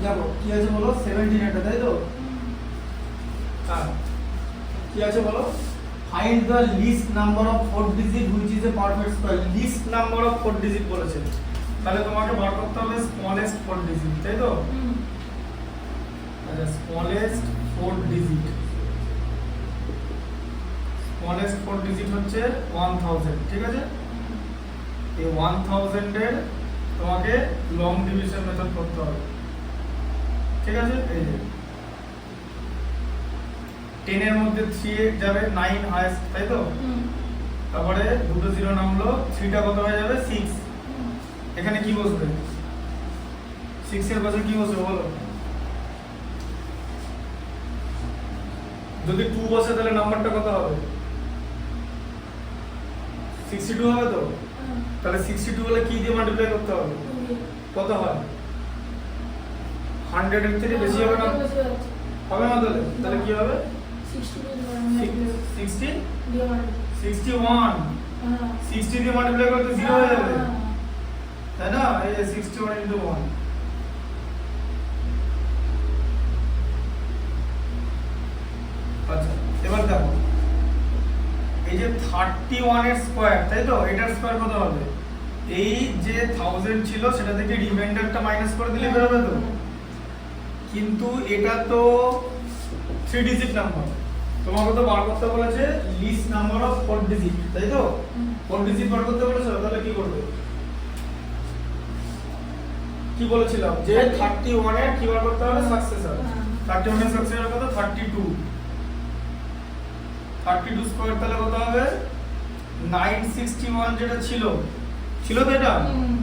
দেখো কি আছে বলো 17 এটা তাই তো হ্যাঁ কি আছে বলো find the least number of 4 digit which is a perfect square least number of 4 digit বলেছে তাহলে তোমাকে বার করতে হবে স্মলেস্ট 4 ডিজিট তাই তো আচ্ছা স্মলেস্ট 4 ডিজিট স্মলেস্ট 4 ডিজিট হচ্ছে 1000 ঠিক আছে এই 1000 এর তোমাকে লং ডিভিশন মেথড করতে হবে ঠিক আছে এই যে 10 এর মধ্যে 3 যাবে 9 হাইয়েস্ট তাই তো তারপরে দুটো জিরো নামলো 3টা কত হয়ে যাবে 6 এখানে কি বসবে 6 এর পাশে কি বসবে বলো যদি 2 বসে তাহলে নাম্বারটা কত হবে 62 হবে তো তাহলে 62 হলে কি দিয়ে মাল্টিপ্লাই করতে হবে কত হয় 100 এর থেকে বেশি হবে না হবে না তাহলে কি হবে 60 61 60 দিয়ে মাল্টিপ্লাই করতে 0 হয়ে যাবে তাই না এই 61 into 1 আচ্ছা এবার দেখো এই যে 31 এর স্কয়ার তাই তো এটার স্কয়ার কত হবে এই যে 1000 ছিল সেটা থেকে রিমাইন্ডারটা মাইনাস করে দিলে বের হবে তো কিন্তু এটা তো 3 ডিজিট নাম্বার তোমাকে তো বার করতে বলেছে লিস্ট নাম্বার অফ 4 ডিজিট তাই তো 4 ডিজিট বার করতে বলেছে তাহলে কি করবে কি বলেছিলাম যে 31 এর কি বার করতে হবে সাকসেসর 31 এর সাকসেসর কত 32 স্কয়ার তাহলে কত হবে 961 যেটা ছিল তো এটা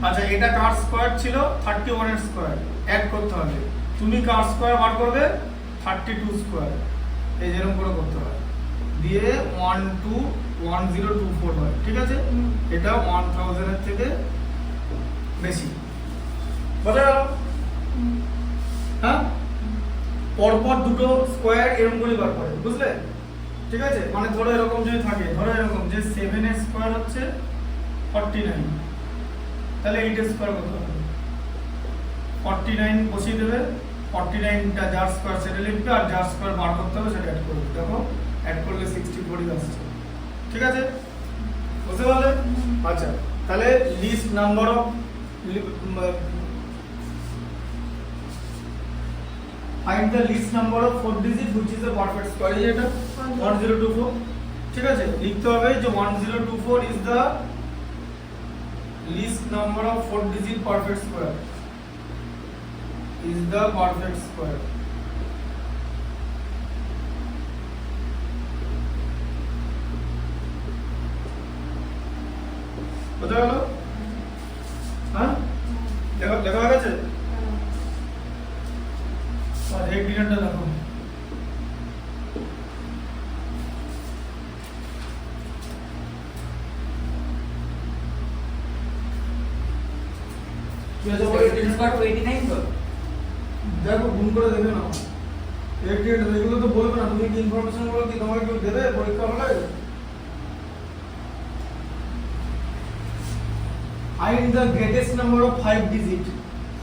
আচ্ছা এটা কার স্কয়ার ছিল 31 এর স্কয়ার অ্যাড করতে হবে তুমি কার স্কয়ার বার করবে 32 স্কয়ার এই যেরকম করে করতে হয় দিয়ে 1024 হয় ঠিক আছে এটা 1000 এর থেকে বেশি বুঝা গেল হ্যাঁ পরপর দুটো স্কয়ার এরকম করে বার করে বুঝলে ঠিক আছে মানে ধরো এরকম যদি থাকে ধরো এরকম যে 7 এর স্কয়ার হচ্ছে 49 তাহলে 8 এর স্কয়ার কত হবে 49 বসিয়ে দেবে 49 টা যার স্কয়ার সেটা লিখবে আর যার স্কয়ার বার করতে হবে সেটা অ্যাড করবে দেখো অ্যাড করলে 64 আসছে ঠিক আছে বুঝতে পারলে আচ্ছা তাহলে least number of find the least number of 4 digit which is a perfect square এই এটা 1024 ঠিক আছে লিখতে হবে যে 1024 is the least number of 4 digit perfect square is the perfect square বুঝা গেল হ্যাঁ লেখা হয়ে গেছে और एक मिनट देखो क्या जब 18 स्क्वायर 89 तो देखो गुण করে দেবে না 88 দেখলে তো বলবে না তুমি কি ইনফরমেশন গুলো কি তোমাকে কেউ দেবে পরীক্ষা হলে find the greatest number of 5 digit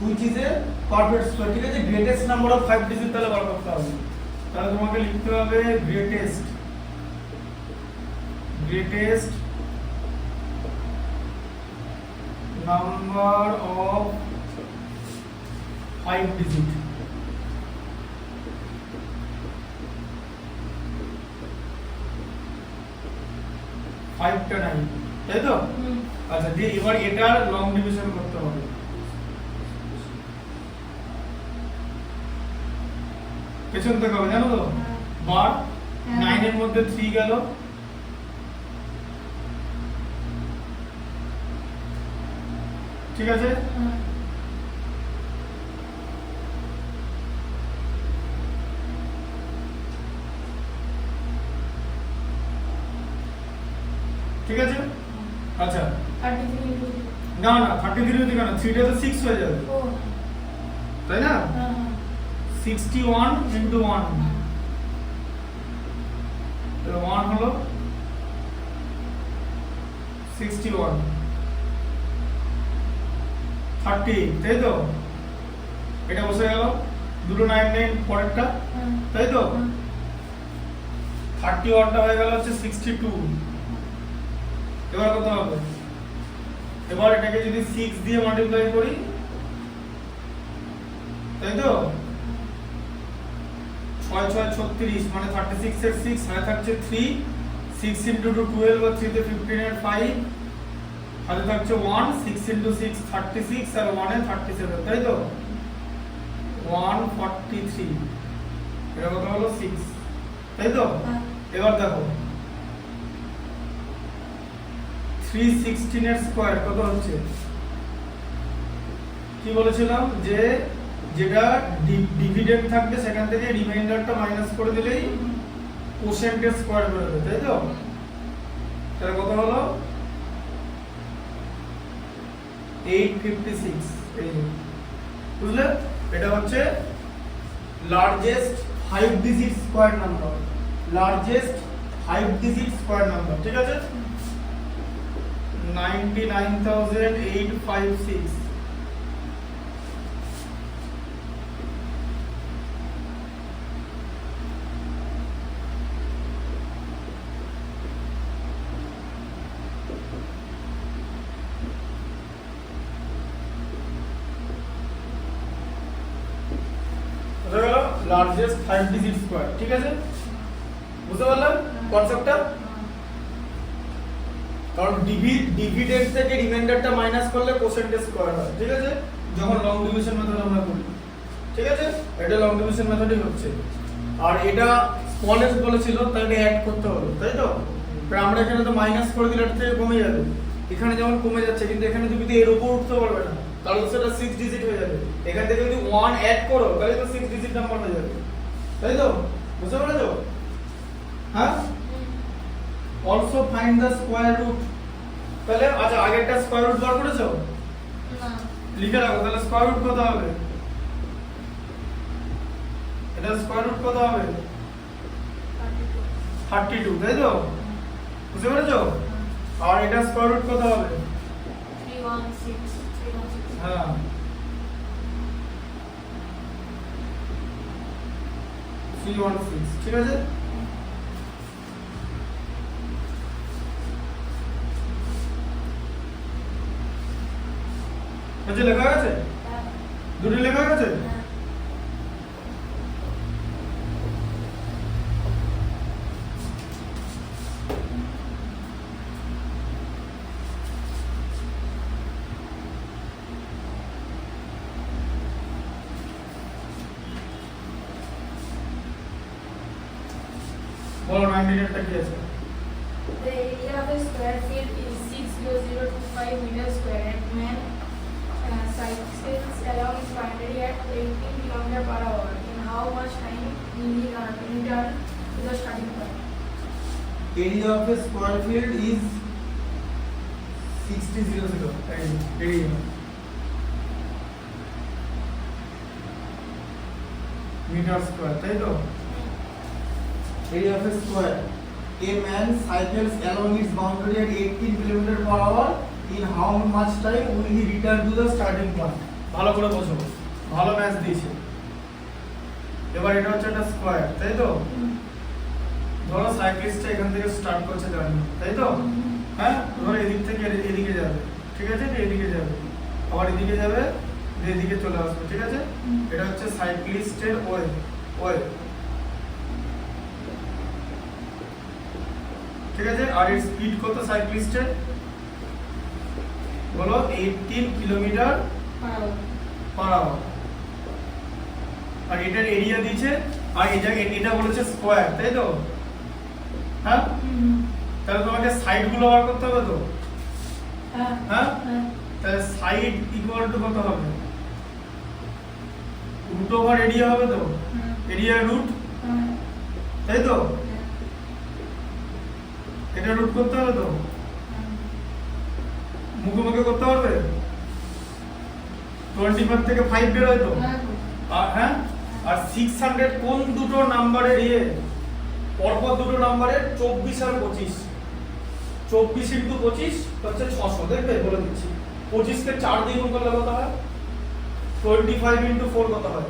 which is a perfect square ঠিক আছে greatest number of 5 digit তাহলে বার করতে হবে তাহলে তোমাকে লিখতে হবে greatest number of 5 digit টা নাই তাই তো আচ্ছা দিয়ে এবার এটার লং ডিভিশন করতে হবে পেছন থেকে হবে জানো তো বার 9 এর মধ্যে 3 গেল ঠিক আছে ঠিক আছে আচ্ছা 33 না 33 হতে কেন 3 টা তো 6 হয়ে যাবে তাই না 61 into 1 তাহলে 1 হলো 61 30 তাই তো এটা বসে গেল, দুটো 99 পরেরটা, তাই তো? 31টা হয়ে গেল হচ্ছে 62। এবার কত হবে? এবার এটাকে যদি 6 দিয়ে মাল্টিপ্লাই করি, তাই তো? 6 6 36 মানে 36 এর 6, আর থাকছে 3, 6 into 2 12 আর 3 তে 15 এর 5, আর থাকছে 1, 6 into 6 36 আর 1 এ 37, তাই তো? 143। এটা কত হলো? 6, তাই তো? এবার দেখো 316 এর স্কয়ার কত হচ্ছে? কি বলেছিলাম যে যেটা ডিভিডেন্ড থাকবে সেখান থেকে রিমাইন্ডারটা মাইনাস করে দিলেই কোশেন্টের স্কয়ার বেরোবে, তাই তো? তাহলে কত হলো? 856। এই যে, বুঝলে? এটা হচ্ছে largest 5 digit square number, largest 5 digit square number, ঠিক আছে? 99856। লার্জেস্ট 5 ডিজিট স্কয়ার, ঠিক আছে? বুঝতে পারলাম কনসেপ্টটা? কারণ ডিভিডেন্ড থেকে রিমাইন্ডারটা মাইনাস করলে কোশেন্টের স্কয়ার হয়, ঠিক আছে? যখন লং ডিভিশন মেথড আমরা করি, ঠিক আছে? এটা লং ডিভিশন মেথডই হচ্ছে। আর এটা স্মলেস্ট বলেছিল, তাই এটা অ্যাড করতে হলো, তাই তো? আমরা এখানে তো মাইনাস করে দিলে এটা থেকে কমে যাবে, এখানে যেমন কমে যাচ্ছে, কিন্তু এখানে তুমি এর উপর উঠতে পারবে না, তাহলে তো সেটা 6 ডিজিট হয়ে যাবে। এখান থেকে যদি 1 অ্যাড করো তাহলে তো 6 ডিজিট নাম্বার হয়ে যাবে, তাই তো? বুঝতে পেরেছো? হ্যাঁ, also find the square root. তাহলে আচ্ছা, আগেরটা স্কয়ার রুট বার করেছো? না। লিখে রাখো, তাহলে স্কয়ার রুট কত হবে? এটা স্কয়ার রুট কত হবে? 32, তাই তো? বুঝতে পেরেছো? আর এটা স্কয়ার রুট কত হবে? 316। হ্যাঁ, ঠিক আছে? আচ্ছা, লেখা আছে? দুটো লেখা আছে? বলো 98টা কি আছে? The area of a square field is 60025 meters square and man cycles along its boundary at 18 km/h. In how much time will he return to the starting point? Area of a square field is 6000, area meter square, তাই তো? Area of a square. A man cycles along its boundary at 18 km/h. In how much time will he return to the starting point? ভালো করে বোঝো, ভালো match দিয়েছে। এবার এটা হচ্ছে একটা স্কয়ার, তাই তো? ধরো সাইক্লিস্টটা এখান থেকে স্টার্ট করছে জার্নি, তাই তো? হ্যাঁ, ধরো এদিক থেকে এদিকে যাবে, ঠিক আছে? এদিকে যাবে, আবার এদিকে যাবে, এদিকে চলে আসবে, ঠিক আছে? এটা হচ্ছে সাইক্লিস্টের ওয়ে, ঠিক আছে? আর এর স্পিড কত সাইক্লিস্টের? বলো 18 km/h। আর এটার এরিয়া দিয়েছে, আর এটা বলেছে স্কয়ার, তাই তো? হ্যাঁ, তাহলে তোমাকে সাইড গুলো বার করতে হবে তো? হ্যাঁ, তাহলে সাইড ইকুয়াল টু কত হবে? রুট ওভার এরিয়া হবে তো? এরিয়া রুট, তাই তো? এটা রুট করতে হবে তো? মুখে করতে পারবে? 25 থেকে 5 বের হয় তো? আর হ্যাঁ, আর 600 কোন দুটো নাম্বারের পরপর দুটো নাম্বারের 24 আর 25, 24 × 25 হচ্ছে 600। দেখবে বলে দিচ্ছি, 25 কে 4 দিয়ে গুণ করলে কত হয়? 25 into 4 কত হয়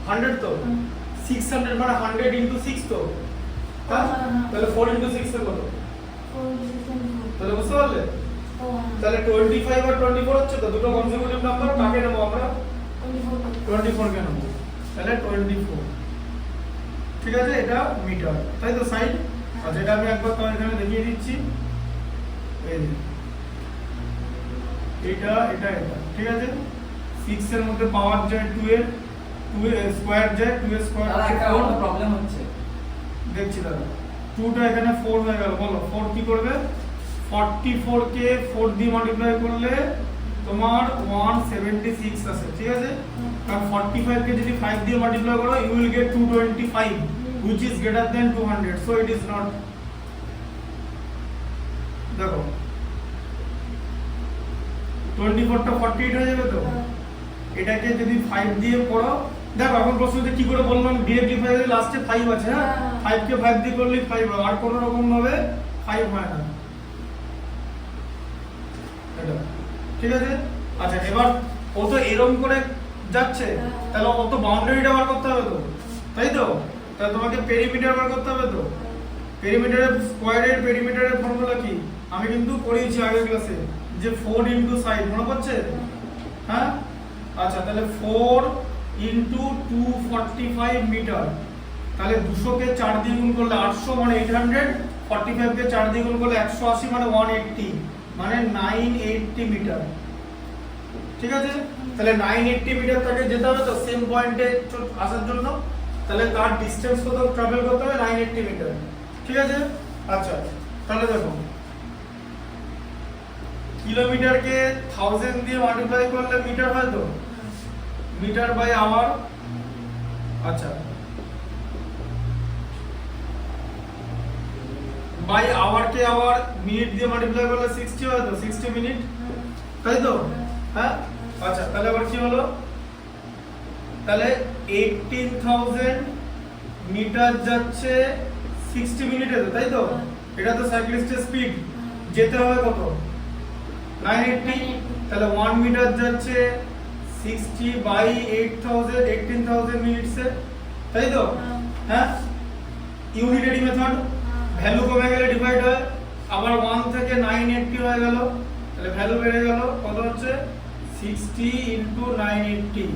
100 তো 600 মানে 100 into 6 তো হ্যাঁ তাহলে 4 into 6 এর কত তাহলে বুঝতে পারলে তাহলে 25 আর 24 হচ্ছে তো দুটো কনজিকিউটিভ নাম্বার কাকে নেব আমরা 24 কে নেব তাহলে 24 ঠিক আছে এটা মিটার তাই তো সাইড আচ্ছা এটা আমি একবার তোমার এখানে দেখিয়ে দিচ্ছি এই যে এটা এটা এটা ঠিক আছে 6 এর মধ্যে পাওয়ার যায় 2 এর 2 এর স্কয়ার যায় 2 এর স্কয়ার তাহলে একটা প্রবলেম হচ্ছে দেখছি দাদা 2 টা এখানে 4 হয়ে গেল বলো 4 কি করবে 44 কে 4 দিয়ে মাল্টিপ্লাই করলে তোমার 176 আসে ঠিক আছে কারণ 45 কে যদি 5 দিয়ে মাল্টিপ্লাই করো you will get 225 which is greater than 200 so it is not দেখো 24 টা 48 হয়ে যাবে তো এটাকে যদি 5 দিয়ে পড়ো দেখো এখন প্রশ্নতে কি করে বললাম ডিরেক্ট ডিফারেন্স লাস্টে 5 আছে হ্যাঁ 5 কে 5 দিয়ে করলে 5 হয় আর কোনো রকম ভাবে 5 হয় না এটা ঠিক আছে আচ্ছা এবার ও তো এরকম করে যাচ্ছে তাহলে ও তো বাউন্ডারিটা বার করতে হবে তো তাই তো তাহলে তোমাকে পেরিমিটার বার করতে হবে তো পেরিমিটারের স্কয়ারের পেরিমিটারের ফর্মুলা কি আমি কিন্তু পড়িয়েছি আগের ক্লাসে যে 4 ইনটু সাইড মনে পড়ছে হ্যাঁ আচ্ছা তাহলে 4 ইনটু 245 মিটার তাহলে 200 কে 4 দিয়ে গুণ করলে 800 মানে 800 45 কে 4 দিয়ে গুণ করলে 180 মানে 180 মানে 980 মিটার ঠিক আছে তাহলে 980 মিটার তাকে যেতে হবে তো সেম পয়েন্টে আসার জন্য তাহলে তার ডিসটেন্স কত ট্রাভেল করতে হবে 980 মিটার ঠিক আছে আচ্ছা তাহলে দেখো কিলোমিটারকে 1000 দিয়ে মাল্টিপ্লাই করলে মিটার হয় তো মিটার বাই আওয়ার আচ্ছা বাই আওয়ার কে আওয়ার মিনিট দিয়ে মাল্টিপ্লাই করলে 60 হয় তো 60 মিনিট তাই তো হ্যাঁ আচ্ছা তাহলে আবার কি হলো তাহলে 18000 মিটার যাচ্ছে 60 মিনিটে তো তাই তো এটা তো সাইক্লিস্টের স্পিড যেতে হবে কত 980 তাহলে 1 মিটার যাচ্ছে 60 বাই 8000 18000 মিনিটসে তাই তো হ্যাঁ ইউনিটারি মেথড ভ্যালু কমে গেলে ডিভাইড হয় আবার 1 থেকে 980 হয়ে গেল তাহলে ভ্যালু বেড়ে গেল কত হচ্ছে 60 ইনটু 980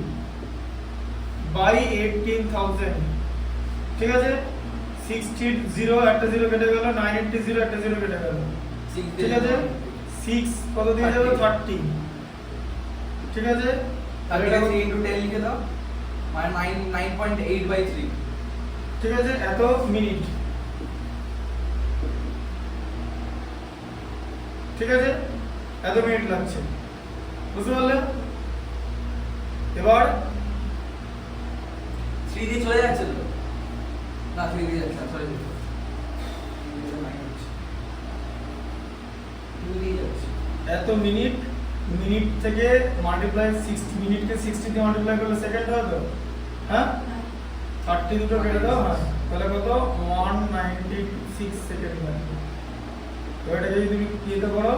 বাই 18000 ঠিক আছে 60 0 একটা 0 কেটে গেল 980 0 একটা 0 কেটে গেল ঠিক আছে 6 কত দিয়ে যাবে 30 ঠিক আছে তাহলে এটা 3 ইনটু 10 লিখে দাও মানে 9.8 বাই 3 ঠিক আছে এত মিনিট ঠিক আছে এত মিনিট লাগছে বুঝতে পারলে এবার 3 দিয়ে চলে যাচ্ছে তো না 3 দিয়ে যাচ্ছে সরি 2 দিয়ে যাচ্ছে এত মিনিট মিনিট থেকে মাল্টিপ্লাই 60 মিনিটকে 60 দিয়ে মাল্টিপ্লাই করলে সেকেন্ড হয় তো হ্যাঁ 30 দুটো কেটে দাও হ্যাঁ তাহলে কত 196 সেকেন্ড হয় তো এটা যদি তুমি কিতে করো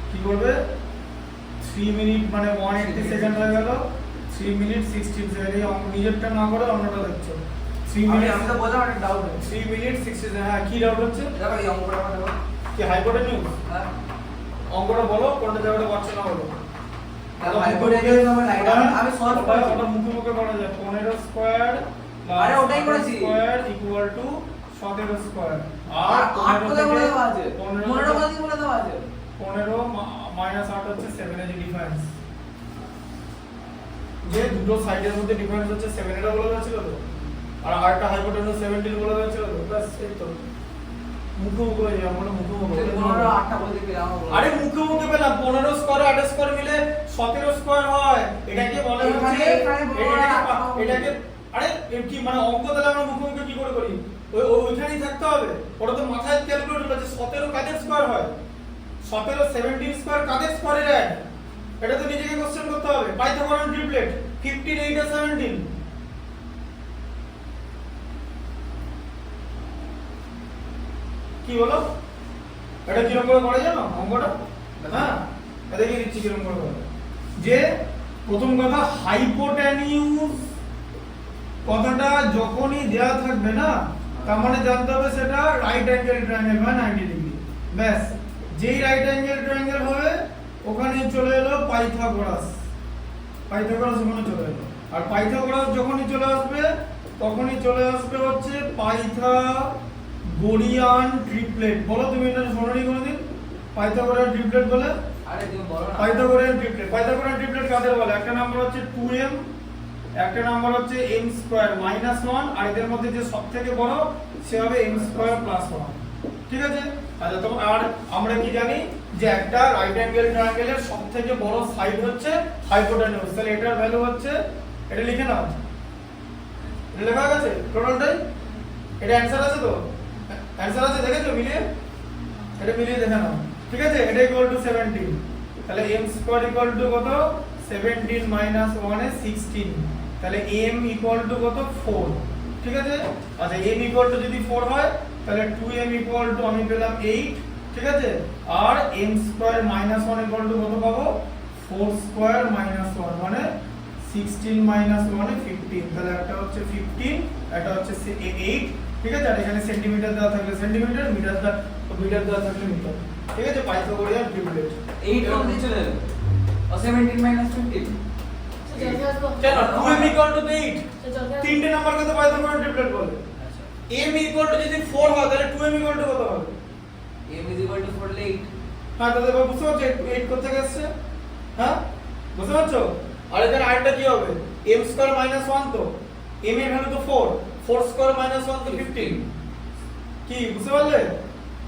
কি করবে 3 মিনিট মানে 180 সেকেন্ড হয়ে গেল 3 মিনিট 16 সেকেন্ড এই অঙ্ক নিজেরটা না করে অন্যটা দেখছো 3 মিনিট আমি তো বললাম একটা ডাউট 3 মিনিট 60 হ্যাঁ কি ডাউট হচ্ছে দেখো এই অঙ্কটা আমার দেখো কি হাইপোটেনিউস হ্যাঁ অঙ্কটা বলো কোনটা জায়গাটা পারছো না বলো হাইপোটেনিউস আমার আমি সলভ করেছি ওটা মুখে মুখে করা যায় 15 স্কয়ার আরে ওটাই করেছি স্কয়ার ইকুয়াল টু 17 স্কয়ার আর 8 তো বলে দেওয়া আছে 15 15 কথা বলে দেওয়া আছে 15 মাইনাস 8 হচ্ছে 7 এর ডিফারেন্স যে দুটো সাইডের মধ্যে ডিফারেন্স হচ্ছে 7 এর বলে দেওয়া ছিল তো আর আরটা হাইপোটেনিউস 17 বলে দেওয়া ছিল তো বাস এই তো মুখে মুখে হয়ে যায় আমরা মুখে মুখে 15 8টা বলতে কি আরে মুখে মুখে পেলাম 15 স্কয়ার 8 স্কয়ার মিলে 17 স্কয়ার হয় এটাকে বলে হচ্ছে এটাকে আরে কি মানে অঙ্ক দিলে আমরা মুখে মুখে কি করে করি ওইখানেই থাকতে হবে ওটা তো মাথায় ক্যালকুলেট করতে 17 কাদের স্কয়ার হয় 17 17 স্কয়ার কাদের স্কয়ারে যায় এটা তো নিজেকে কোশ্চেন করতে হবে পাইথাগোরাস ট্রিপলেট 15 8 আর 17 কি বলো এটা কিরকম করে করে জানো অঙ্কটা হ্যাঁ এটা কি দিচ্ছি কিরকম করে করে যে প্রথম কথা হাইপোটেনিউস কথাটা যখনই দেয়া থাকবে না, তার মানে জানতে হবে সেটা রাইট অ্যাঙ্গেল ট্রায়াঙ্গেল বা 90 ডিগ্রি। ব্যাস, যেই রাইট অ্যাঙ্গেল ট্রায়াঙ্গেল হবে ওখানেই চলে এলো পাইথাগোরাস। পাইথাগোরাস ওখানে চলে এলো। আর পাইথাগোরাস যখনই চলে আসবে তখনই চলে আসবে হচ্ছে পাইথাগোরিয়ান ট্রিপলেট। বলো তুমি এটা শোনোনি কোনোদিন পাইথাগোরিয়ান ট্রিপলেট বলে? আরে তুমি বলো না। পাইথাগোরিয়ান ট্রিপলেট, পাইথাগোরিয়ান ট্রিপলেট কাদের বলে? একটা নাম্বার হচ্ছে 2m, একটা নাম্বার হচ্ছে m স্কয়ার মাইনাস 1, আর এদের মধ্যে যে সবথেকে বড় সে হবে m স্কয়ার প্লাস 1। ঠিক আছে? আচ্ছা, তো আর আমরা কি জানি যে একটা রাইট অ্যাঙ্গেল ট্রায়াঙ্গেলের সবথেকে বড় সাইড হচ্ছে হাইপোটেনিউস। তাহলে এটার ভ্যালু হচ্ছে, এটা লিখে নাও, এটা লেখা আছে টোটালটাই। এটা অ্যানসার আছে তো? অ্যানসার আছে, দেখেছো মিলিয়ে? এটা মিলিয়ে দেখে নাও। ঠিক আছে, এটা ইকুয়াল টু 17। তাহলে m স্কয়ার ইকুয়াল টু কত? 17 মাইনাস 1 এ 16। তাহলে m ইকুয়াল টু কত? 4। ঠিক আছে? আচ্ছা, m ইকুয়াল টু যদি 4 হয় তাহলে 2m ইকুয়াল টু আমি পেলাম 8। ঠিক আছে? আর m square minus 1 equal to কত পাবো? 4 স্কয়ার মাইনাস 1 মানে 16 মাইনাস 1 এ 15। তাহলে একটা হচ্ছে 15, একটা হচ্ছে 8। ঠিক আছে? আর এখানে সেন্টিমিটার দেওয়া থাকলে সেন্টিমিটার, মিটার দেওয়া থাকলে মিটার। ঠিক আছে? পাইথাগোরিয়ান ট্রিপলেট 8 কোন দিকে চলে এলো? ও 17 মাইনাস 15। কেন 2m ইকুয়াল টু 8? তিনটে নাম্বারকে তো পাইথাগোরিয়ান ট্রিপলেট বলে। আচ্ছা, m ইকুয়াল টু যদি 4 হয় তাহলে 2m ইকুয়াল টু কত হবে? m is equal to 4 হলে 8। হ্যাঁ, তাহলে এবার বুঝতে পারছো 8 কোথা থেকে আসছে? হ্যাঁ, বুঝতে পারছো? আর এখানে আরেকটা কি হবে? m স্কয়ার মাইনাস 1, তো m এর ভ্যালু তো 4, 4 স্কয়ার মাইনাস 1 তো 15। কি বুঝতে পারলে?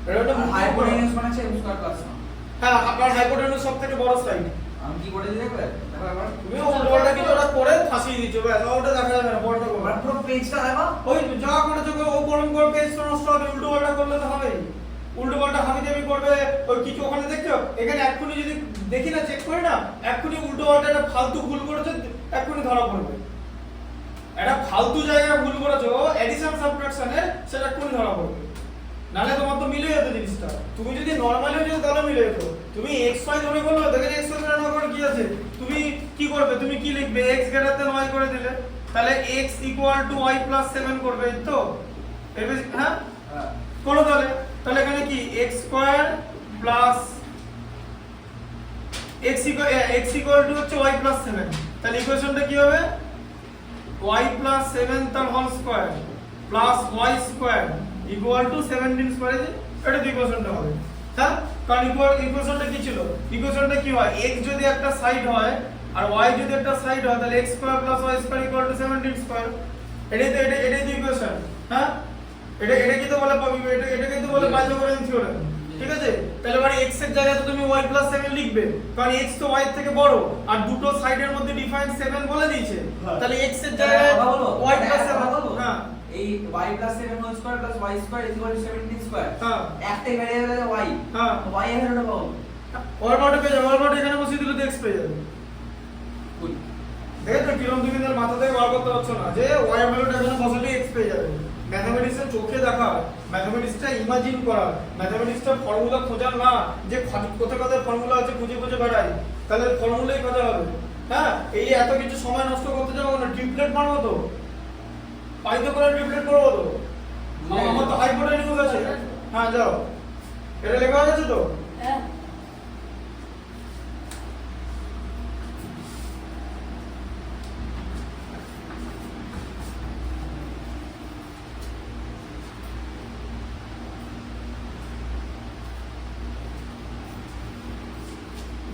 এটা একটা হাইপোটেনিউস মানে হচ্ছে m স্কয়ার প্লাস 1। হ্যাঁ, আপনার হাইপোটেনিউস সবথেকে বড় সাইড। আমি কি করে দিতে পারি? দেখো একবার। তুমি ওটা কি ওটা করে ফাঁসিয়ে দিচ্ছ, ব্যাস ওটা দেখা যাবে না, বড়টা করবে। আমরা পুরো পেজটা দেখো। ওই যা করেছো ও গরম করে পেজ নষ্ট হবে, উল্টো পাল্টা করলে তো হবেই। উল্টো পাল্টা হাবিজাবি করবে, ওই কিছু ওখানে দেখছো, এখানে এক্ষুনি যদি দেখি না, চেক করি না, এক্ষুনি উল্টো পাল্টা একটা ফালতু ভুল করেছে, এক্ষুনি ধরা পড়বে। একটা ফালতু জায়গায় ভুল করেছো এডিশন সাবট্রাকশনে, সেটা এক্ষুনি ধরা পড়বে। নালে তোমার তো মিলে যেত জিনিসটা। তুমি যদি নরমালি হয়ে যেত তাহলে মিলে যেত। তুমি x y ধরে বললো, দেখেন x y ধরে না করে কি আছে, তুমি কি করবে? তুমি কি লিখবে? x গ্রেটার দেন y করে দিলে, তাহলে x equal two y plus 7 করবে, এই তো? হ্যাঁ, হ্যাঁ, করো তাহলে। তাহলে এখানে কি x square plus x equal to হচ্ছে y প্লাস 7। তাহলে ইকুয়েশনটা কি হবে? y প্লাস 7 তার whole square plus y square equal to 17 square. এটা ইকুয়েশনটা হবে। হ্যাঁ, কারণ ইকুয়েশনটা কি ছিল? ইকুয়েশনটা কি হয়? x যদি একটা সাইড হয় আর y যদি একটা সাইড হয় তাহলে x square plus y square equal to 17 square. এটাই তো ইকুয়েশন। হ্যাঁ, এটা কি তো বলে এটাকে তো বলে পাইথাগোরিয়ান থিওরেম। ঠিক আছে? তাহলে এবারে x এর জায়গায় তো তুমি y প্লাস 7 লিখবে, কারণ x তো y এর থেকে বড় আর দুটো সাইডের মধ্যে ডিফাইন 7 বলে দিয়েছে। তাহলে x এর জায়গায় y প্লাস 7। হ্যাঁ, এই y plus 7 whole square plus y square is equal to 17 square. হ্যাঁ, একটাই ভ্যারিয়েবল আছে y। হ্যাঁ, y এর ভ্যালুটা পাবো। ওর নটে পেয়ে যাবে, ওর নটে এখানে বসিয়ে দিলে তো x পেয়ে যাবে। দেখো কিরম তুমি তার মাথা থেকে বার করতে পারছো না যে y এর ভ্যালুটা এখানে বসালে x পেয়ে যাবে। ম্যাথমেটিক্সের চোখে দেখা, ম্যাথমেটিক্সটা ইমাজিন করা, ম্যাথমেটিক্সটা ফর্মুলা খোঁজার না যে কোথায় কোথায় ফর্মুলা আছে খুঁজে খুঁজে বেড়াই, তাহলে ফর্মুলাই খোঁজা হবে। হ্যাঁ, এই এত কিছু সময় নষ্ট করতে যাবো না। ট্রিপলেট মারবো তো, পাইথাগোরিয়ান ট্রিপলেট করবো তো। আমার তো হাইপোটেনিউস আছে। হ্যাঁ, যাও, এটা লেখা আছে তো? হ্যাঁ,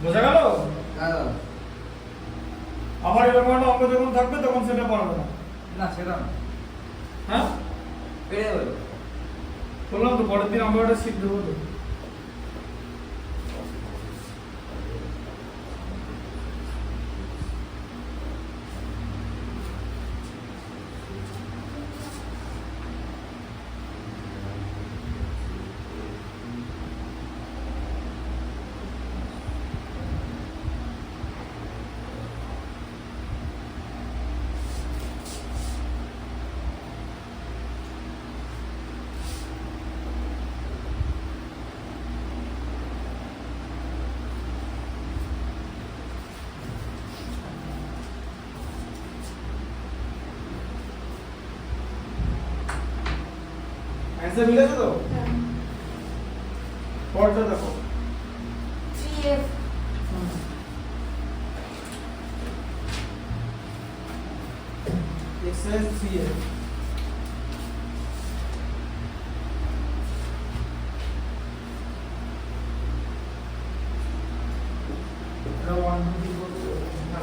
বোঝা গেল? হ্যাঁ, আবার এরকম একটা অঙ্ক যখন থাকবে তখন সেটা পারবে না। না সেটা না, হ্যাঁ, পেরে যাবে। বললাম তো পরের দিন আমরা একটা শীট দেবো তো। অ্যান্সার মিলেছে তো? পড়তে দেখো 3f এক্সারসাইজ 3 এটা 1 না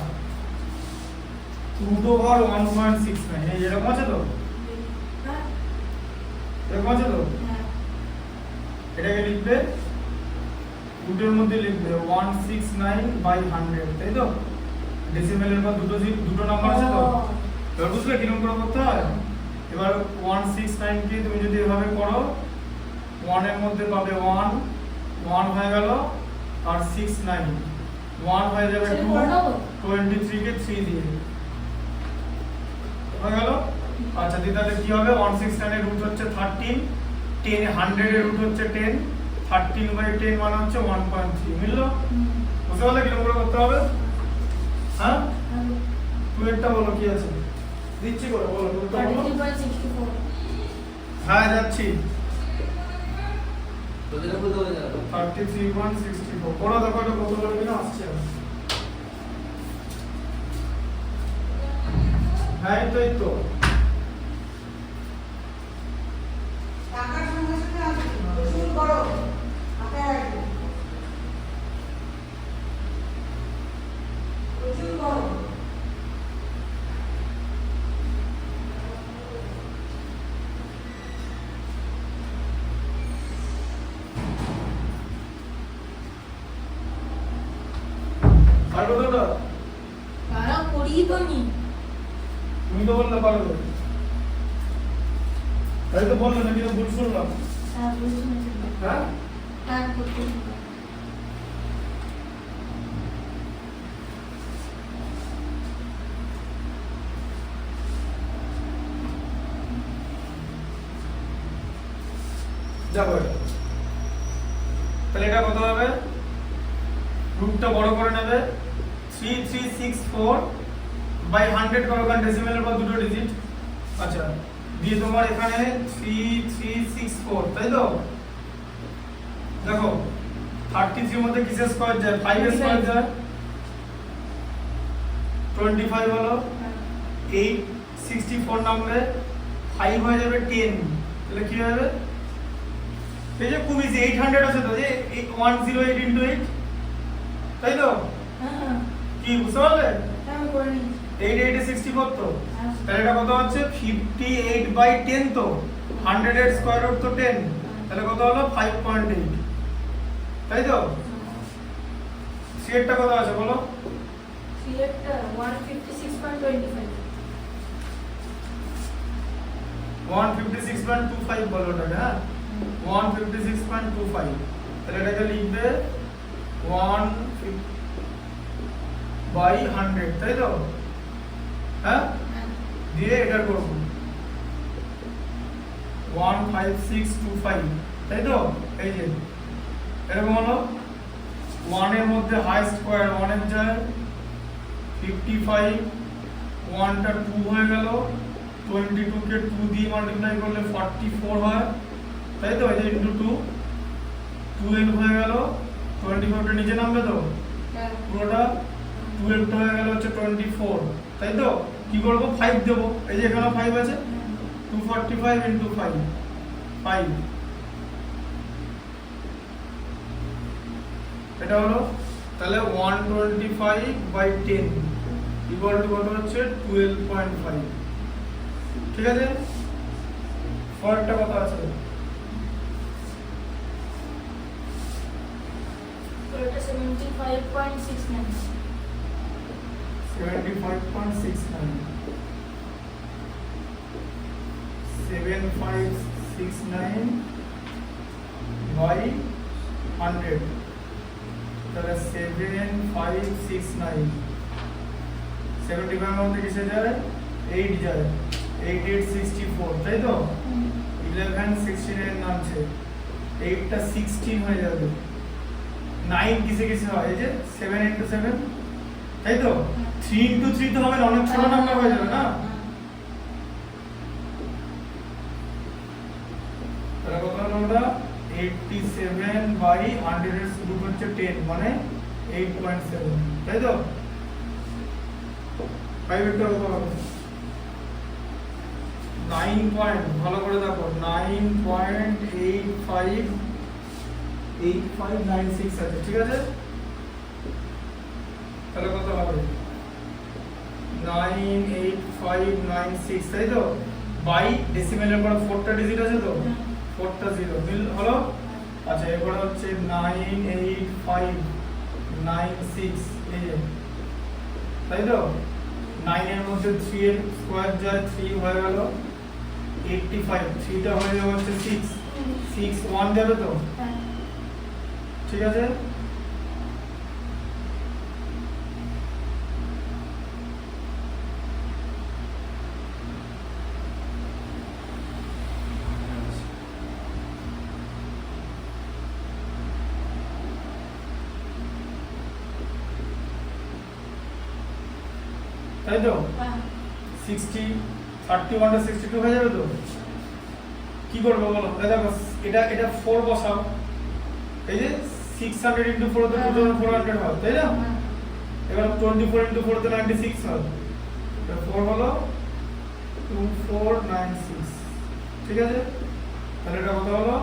root over 1.69 এই এরকম আছে তো? হ্যাঁ এরকম আছে তো? হ্যাঁ এটাকে লিখবে রুটের মধ্যে লিখবে 169/100 তাই তো? ডেসিমেলের পর দুটো নাম্বার আছে তো? এবার বুঝলে কিরকম করে করতে হয়? এবার 169 কে তুমি যদি এভাবে করো 1 এর মধ্যে পাবে 1 1 হয়ে গেল আর 69 1 হয়ে যাবে সেটা 2 করে নেবো? 23 কে 3 দিয়ে হয়ে গেল। আচ্ছা দি তাহলে কি হবে 169 এর রুট হচ্ছে 13 10 100 এর রুট হচ্ছে 10 13/10 মানে হচ্ছে 1.3 মিললো? বুঝতে পারলে কিরকম করে করতে হবে? হ্যাঁ তুমি একটা বলো কি আছে দিচ্ছি করে বলো তুমি তো বলো 33.64 হ্যাঁ যাচ্ছি তোদের বলতে হবে না 33.64 পড়া দেখো এটা কত লাগবে না আসছে হ্যাঁ এই তো টাকার সঙ্গে সঙ্গে আসবে প্রচুর বড় মাথায় রাখবে প্রচুর বড় আর কতটা তারা করি তো নি তুমি তো বললে পারবে তাই তো বললে নাকি তো ভুল শুনলাম হ্যাঁ বুঝছি হ্যাঁ হ্যাঁ করতে যাবো তাহলে এটা কত হবে রুটটা বড় করে নেবে 3364/100 করো কারণ ডেসিমেলের পর দুটো ডিজিট আচ্ছা দিয়ে তোমার এখানে 3364 তাই তো দেখো 33 এর মধ্যে কিসের স্কয়ার যায় 5 এর স্কয়ার যায় 25 হলো 864 নামবে 5 হয়ে যাবে 10 তাহলে কি হবে এই যে খুব ইজি 800 আছে তো যে 108 into 8 তাই তো হ্যাঁ কি বুঝতে পারলে আমি করে নি 8 8 এ 64 তো হ্যাঁ তাহলে এটা কত হচ্ছে 58/10 তো 100 এর স্কয়ার রুট তো 10 তাহলে কত হলো 5.8 তাই তো সিএটটা কত আছে বলো সিলেক্ট 156.25 156.25 বলো ওটাকে হ্যাঁ 156.25 তাহলে এটাকে লিখবে 1/100 তাই তো হ্যাঁ দিয়ে এটা করব 15625 তাই তো এই যে এরকম হলো 1 এর মধ্যে হাই স্কয়ার 1 এর যায় 55 1 টা 2 হয়ে গেল 22 কে 2 দিয়ে মাল্টিপ্লাই করলে 44 হয় তাই তো এই যে ইনটু 2 12 হয়ে গেল 25 টা নিচে নামবে তো হ্যাঁ পুরোটা 12 টা হয়ে গেল হচ্ছে 24 তাই তো কি করব 5 দেব এই যে এখানে 5 আছে 245 into 5 5 এটা হলো তাহলে 125/10 ইকুয়াল টু কত হচ্ছে 12.5 ঠিক আছে ফরটা কত আছে তো এটা 75.69 75.69 7569 by 100 তাহলে 7569 75 মধ্যে কিসে যায় 8 যায় 8 8 64 তাই তো 11 69 নামছে 8 টা 16 হয়ে যাবে 9 কিসে কিসে হয় এই যে 7 into 7 তাই তো 3 into 3 তো হবে না অনেক ছোট নাম্বার হয়ে যাবে না আমরা 87 বাই 100 এর রুট হচ্ছে 10 মানে 8.7 তাই তো 5 এর কত হবে 9 পয়েন্ট ভালো করে দেখো 9.8596 আছে ঠিক আছে তাহলে কত হবে 98596 তাই তো বাই ডেসিমেলের পর 4টা ডিজিট আছে তো 4টা 0 মিল হলো আচ্ছা এবারে হচ্ছে 98596 এই যে তাই তো 9 এর মধ্যে 3 এর স্কয়ার যায় 3 হয়ে গেল 85 3টা হয়ে যাবে হচ্ছে 6 6 1 যাবে তো হ্যাঁ ঠিক আছে তাই তো হ্যাঁ 60 31 টা 62 হয়ে যাবে তো কি করব বলো এই দেখো এটা 4 বসাও এই যে 600 into 4 তো 2400 হয় তাই না এবার 24 into 4 তো 96 হয় এটা 4 হলো 2496 ঠিক আছে তাহলে এটা কত হলো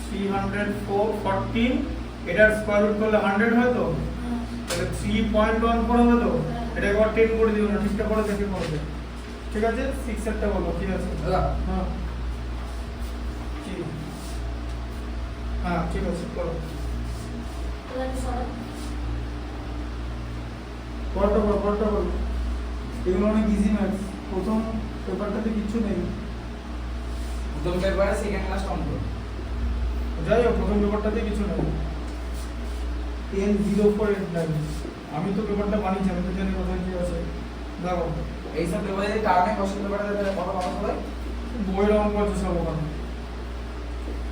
314 এটার স্কয়ার রুট করলে 100 হয় তো তাহলে 3.14 হবে তো এটা একবার 10 করে দিও না ঠিকঠাক করে দেখে করবে ঠিক আছে 6 এরটা বলো ঠিক আছে দাদা হ্যাঁ কি হ্যাঁ ঠিক আছে করো পরটা বলো এগুলো অনেক ইজি ম্যাথস প্রথম পেপারটাতে কিছু নেই প্রথম পেপারে সেকেন্ড ক্লাস অঙ্ক যাই হোক প্রথম পেপারটাতে কিছু নেই 10.0489 আমি তো পেপারটা বানিয়েছি আমি তো জানি কোথায় কি আছে দেখো এই সব পেপারে যদি কারণে কোশ্চেন পেপারে তাহলে কত পাবো সবাই বইয়ের অঙ্ক আছে সব ওখানে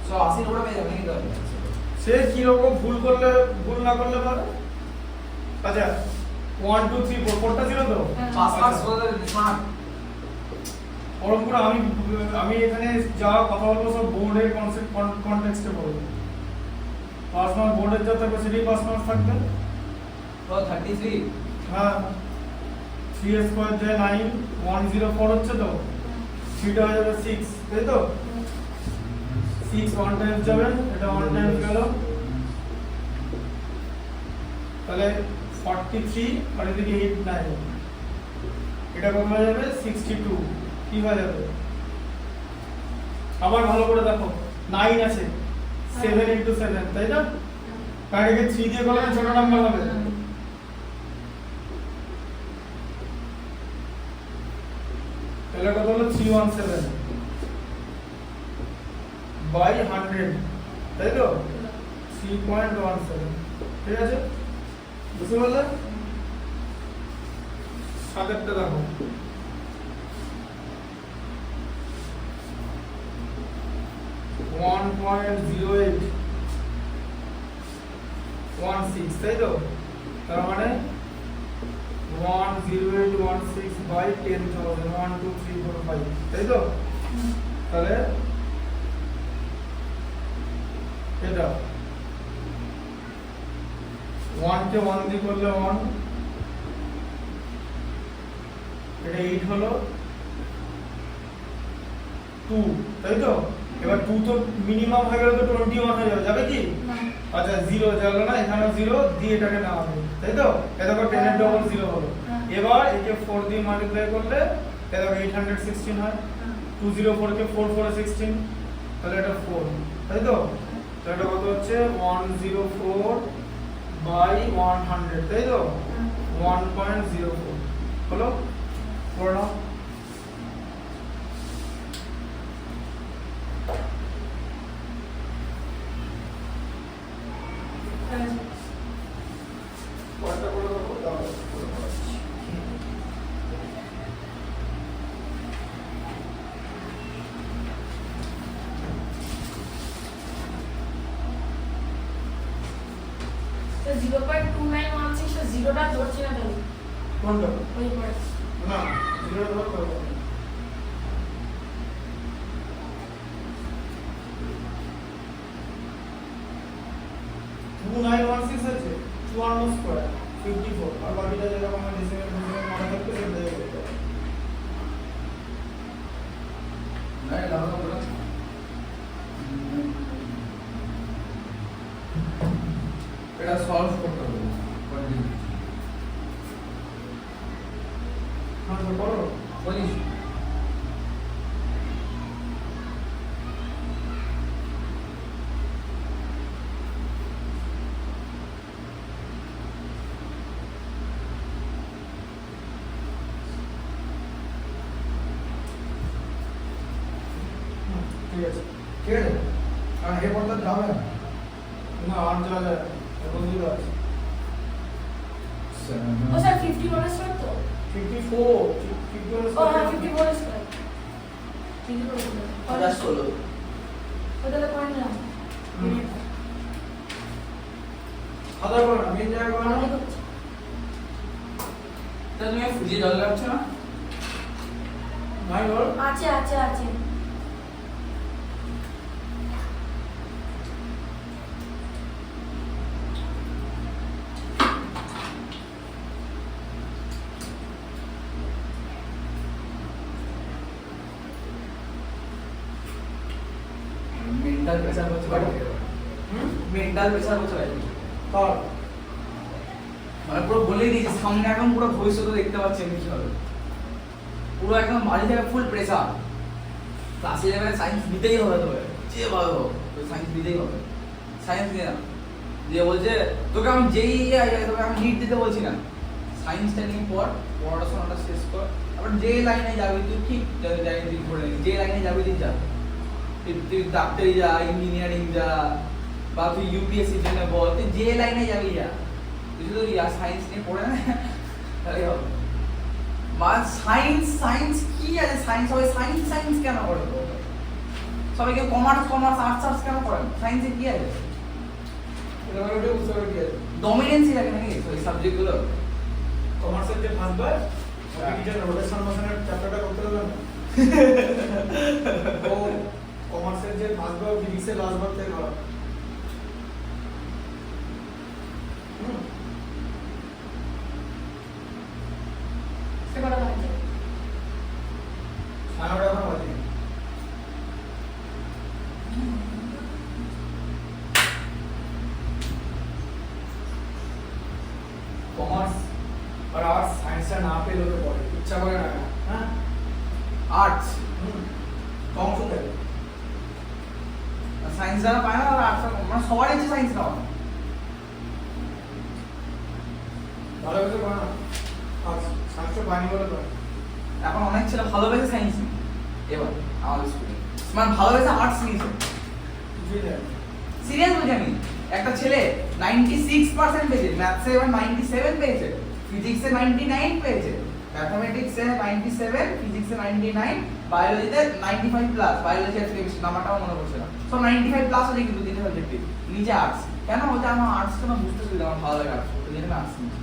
সো 80 নম্বর পেয়ে যাবে নাকি তাহলে সে কি রকম ভুল না করলে পারে আচ্ছা 1 2 3 4 কোনটা ছিল তো পাস মার্কস বলতে স্মার্ট ওরকম করে আমি এখানে যা কথা বলবো সব বোর্ডের কনসেপ্ট কনটেক্সটে বলবো পাস মার্ক বোর্ডের যা থাকবে সেটাই পাস মার্ক থাকবে তো 33 হ্যাঁ 3 স্কয়ার যায় 9 104 হচ্ছে তো 3 টা হয়ে যাবে 6 তাই তো 6 1 টাইমস যাবে এটা 1 টাইমস গেল তাহলে 43 আর এদিকে 8 9 এটা কত হয়ে যাবে 62 কি হয়ে যাবে আবার ভালো করে দেখো 9 আছে 7 into 7 তাই না কারণ একে 3 দিয়ে করলে ছোট নাম্বার হবে তাহলে কত হলো 317 বাই 100 তাই তো 3.17 ঠিক আছে বুঝতে পারলে সাতেরটা দেখো ওয়ান পয়েন্ট 0816 তাই তো তার মানে 10816 বাই 10,000 1 2 3 4 5 তাই তো তাহলে এটা 1 কে 1 দিয়ে করলে 1 এটা 8 হলো 2 তাই তো এবার 2 তো মিনিমাম হয়ে গেলে তো 21 হয়ে যাবে কি আচ্ছা 0 গেল না এখানে 0 দিয়ে এটাকে না হবে তাই তো এটা দেখো 10 এর ডবল 0 হলো এবার একে 4 দিয়ে মাল্টিপ্লাই করলে এটা দেখো 816 হয় 204 কে 4 4 16 তাহলে এটা 4 তাই তো তাহলে এটা কত হচ্ছে 104 বাই 100 তাই তো 1.04 হলো করে নাও কয়টা করে দেবো দাও তো 0.2916 তো জিরোটা ধরছি না তাহলে কোনটা ওই পরে না 0 ধরো করো 2916 আছে 54 স্কয়ার 54 আর বাকিটা যেরকম আমার ডেসিমেল মনে থাকবে সেটাই করতে হবে। না লাগানো বলা এটা সলভ করতে হবে কন্টিনিউ হ্যাঁ তো করো বলিস ঠিক আছে ঠিক আছে কারণ এর পর তো যাবে না না আর চলা যায় না, এখন দিতে আছে ও স্যার 51 স্কয়ার তো 54 54 ও হ্যাঁ 54 স্কয়ার 16 ওটাতে পয়েন্ট না আদা করো না মেন জায়গা করো না তা তুমি ফুজিয়ে জল লাগছে না নাই বল আছে আছে আছে মেন্টাল প্রেসার হচ্ছে বাড়ি মেন্টাল প্রেসার হচ্ছে বাড়ি কর মানে পুরো বলেই দিয়েছি সামনে এখন পুরো ভবিষ্যৎ দেখতে পাচ্ছেন কি হবে পুরো একদম বাড়ি থেকে ফুল প্রেসার ক্লাস 11 সায়েন্স নিতেই হবে তোকে যেভাবে হোক তোকে সায়েন্স নিতেই হবে সায়েন্স নিয়ে না দিয়ে বলছে তোকে আমি যেই তোকে আমি লিড দিতে বলছি না সায়েন্সটা নিয়ে পড় পড়াশোনাটা শেষ কর আবার যে লাইনে যাবি তুই ঠিক জানি তুই ধরে নিবি যে লাইনে যাবি তুই যা তুই ডাক্তারি যা ইঞ্জিনিয়ারিং যা বা তুই ইউপিএসসি জন্য বল তুই যে লাইনে যাবি যা তুই শুধু সায়েন্স নিয়ে পড়ে না তাহলে হবে মা সায়েন্স সায়েন্স কি আছে সায়েন্স সবাই সায়েন্স সায়েন্স কেন করে সবাই কেউ কমার্স কমার্স আর্টস আর্টস কেন করেন সায়েন্সে কি আছে এটা মানে বুঝতে পারবি কি আছে ডমিনেন্সই লাগে নাকি ওই সাবজেক্টগুলো কমার্সের যে ফার্স্ট বার আপনি কি জানেন রোটেশন মোশনের চ্যাপ্টারটা করতে পারবেন না ও কমার্সের যে ফার্স্ট বার ফিজিক্সের লাস্ট বার থেকে করা সে কটা বাজে সাড়ে এখন বাজে কমার্স আর আর্টস সায়েন্সটা না পেলে তো পড়ে ইচ্ছা করে না হ্যাঁ আর্টস কম শুনতে সায়েন্স যারা পায় না তারা আর্টস মানে সবার ইচ্ছে সায়েন্স নেওয়া ভালো কিছু করে না আর্টস সায়েন্সটা পাইনি বলে তো এখন অনেক ছেলে ভালোবেসে সায়েন্স নিয়ে এবার আমাদের স্কুলে মানে ভালোবেসে আর্টস নিয়েছে কিছুই নেই সিরিয়াস বলছি আমি একটা ছেলে 96% পেয়েছে ম্যাথসে এবার 97 পেয়েছে ফিজিক্সে 99 পেয়েছে ম্যাথমেটিক্সে 97 ফিজিক্সে 99 বায়োলজিতে 95 প্লাস বায়োলজি আর কেমিস্ট্রি নাম্বারটাও মনে পড়ছে না সব 95 প্লাস আছে কিন্তু তিনটে সাবজেক্টে নিচে আর্টস কেন বলতে আমার আর্টসটা না বুঝতে সুবিধা আমার ভালো লাগে আর্টস ওই জন্য আর্টস নিয়েছি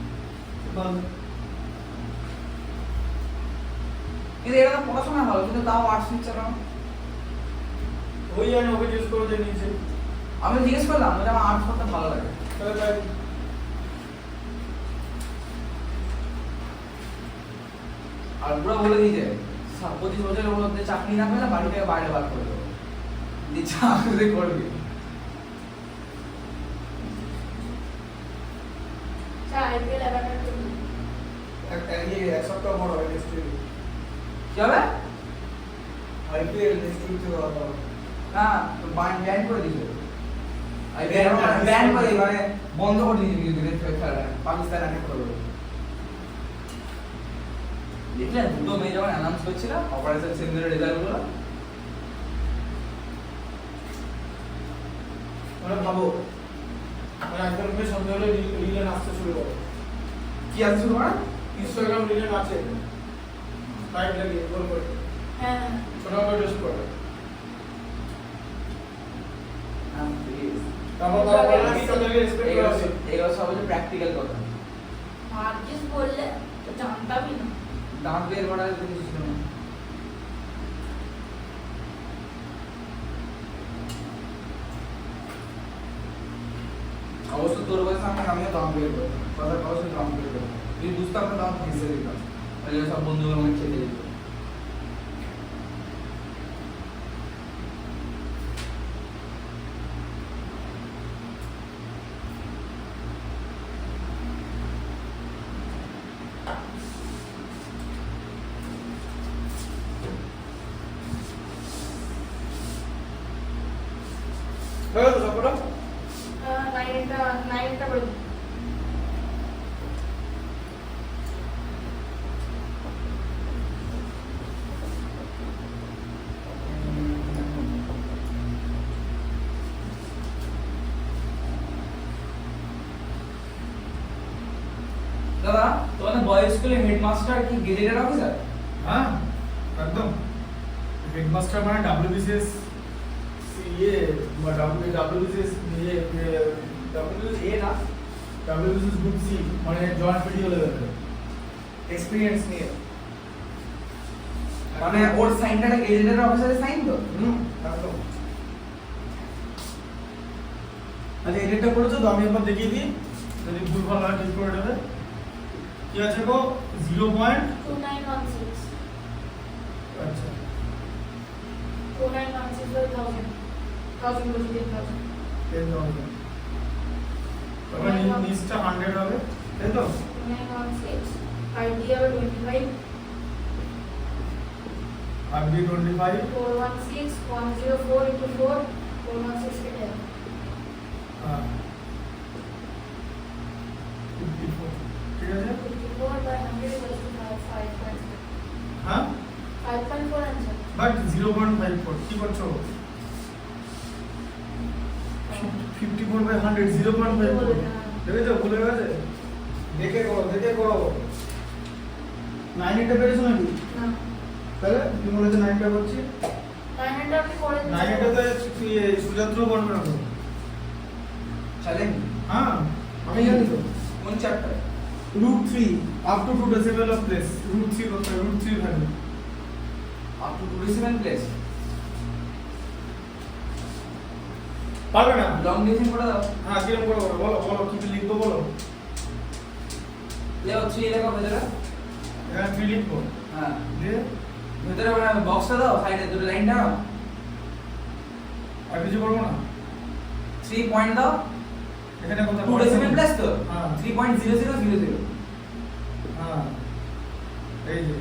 কিন্তু এটা তো পড়াশোনা ভালো কিন্তু তাও আর্টস নিচ্ছে না ওই জানি ওকে জিজ্ঞেস করে যে নিচে আমি জিজ্ঞেস করলাম যে আমার আর্টস পড়তে ভালো লাগে তাহলে তাই আর পুরো বলে দিয়েছে 25 বছরের মধ্যে চাকরি না পেলে বাড়ি থেকে বাইরে বার করে দেবো যে চাকরি করবি স্যার আইপিএল এবারটা একটা এক সপ্তাহ বড় হয় নেক্সট উইক কি হবে আইপিএল নেক্সট উইক থেকে হবে না ব্যান করে দিয়েছে ব্যান করে মানে বন্ধ করে দিয়েছে কিন্তু খেলা পাকিস্তান অ্যাটাক করবে দেখলে দুটো মেয়ে যখন অ্যানাউন্স করছিল অপারেশন সিন্দুরের রেজাল্টগুলো মানে ভাবো মানে একদম মেয়ে সন্ধ্যা হলে রিলেন আসতে শুরু করে কি আছে শুরু করা ইনস্টাগ্রাম রিলেন আছে লাইভ লাগিয়ে গোল করে হ্যাঁ ছোট করে টেস্ট করে প্লিজ তারপর তারা বলে কি তাদেরকে রেসপেক্ট করা উচিত এগুলো সব হচ্ছে প্র্যাকটিক্যাল কথা মার্জিস বললে তো জানতামই না দাঁত বের করার কিছু ছিল না অবশ্য তোর বয়সে আমাকে আমিও দাম বের করবো কথা কারোর সাথে দাম বের করবো তুই বুঝতাম না দাম ফেসে দিতাম তাহলে সব বন্ধুগুলো আমাকে খেতে দিত হয়ে গেল সবকটা? 9 টা করে দিন। দাদা তোমাদের বয়েজ স্কুলের হেডমাস্টার কি গেজেটেড অফিসার? হ্যাঁ একদম হেডমাস্টার মানে ডাব্লিউবিসিএস ইয়ে বা ডাব্লিউবিসিএস ইয়ে ডাব্লিউবিসিএস এ না ডাব্লিউবিসিএস গ্রুপ সি মানে জয়েন্ট ভিডিও লেভেলে এক্সপেরিয়েন্স নিয়ে মানে ওর সাইনটা গেজেটেড অফিসারের সাইন তো? একদম। আচ্ছা এডিটটা করেছো তো আমি একবার দেখিয়ে দিই যদি ভুল ভাল হয় ঠিক করে দেবে কি আছে গো 0. 2916 আচ্ছা 2916 1000 বলছি 10,000 10,000 তবে নিচটা 100 হবে তাই তো 2916 idea 25 RB 25 416 104 into 4 416 কেটে যাবে হ্যাঁ 54 ঠিক আছে 54 by 100 equals to 5.4 হ্যাঁ 5.4 answer বাট 0.54 কি করছো 54 by 100 0.54 দেখেছো ভুলে গেছে দেখে করো 9 এটা পেরেছো নাকি না তাহলে তুমি বলেছো 9 টা করছি 900 আপনি করে দিন 9 এটাতে সুজাত্র বলবে না তো চলেন হ্যাঁ আমি জানি তো কোন chapter? √3 up to 2 decimal of place √3 করতে হবে √3 ভ্যালু আপ টু 27 প্লেস পারবে না লং ডিভিশন করে দাও। হ্যাঁ কিরকম করে বলো কি লিখবো বলো লেও 3 লেখা ভেতরে। এখানে 3 লিখবো হ্যাঁ দিয়ে ভেতরে মানে বক্সটা দাও সাইডে দুটো লাইন দাও আর কিছু করবো না 3 পয়েন্ট দাও এখানে কত 2 ডেসিমেল প্লেস তো হ্যাঁ 3.0000 হ্যাঁ এই যে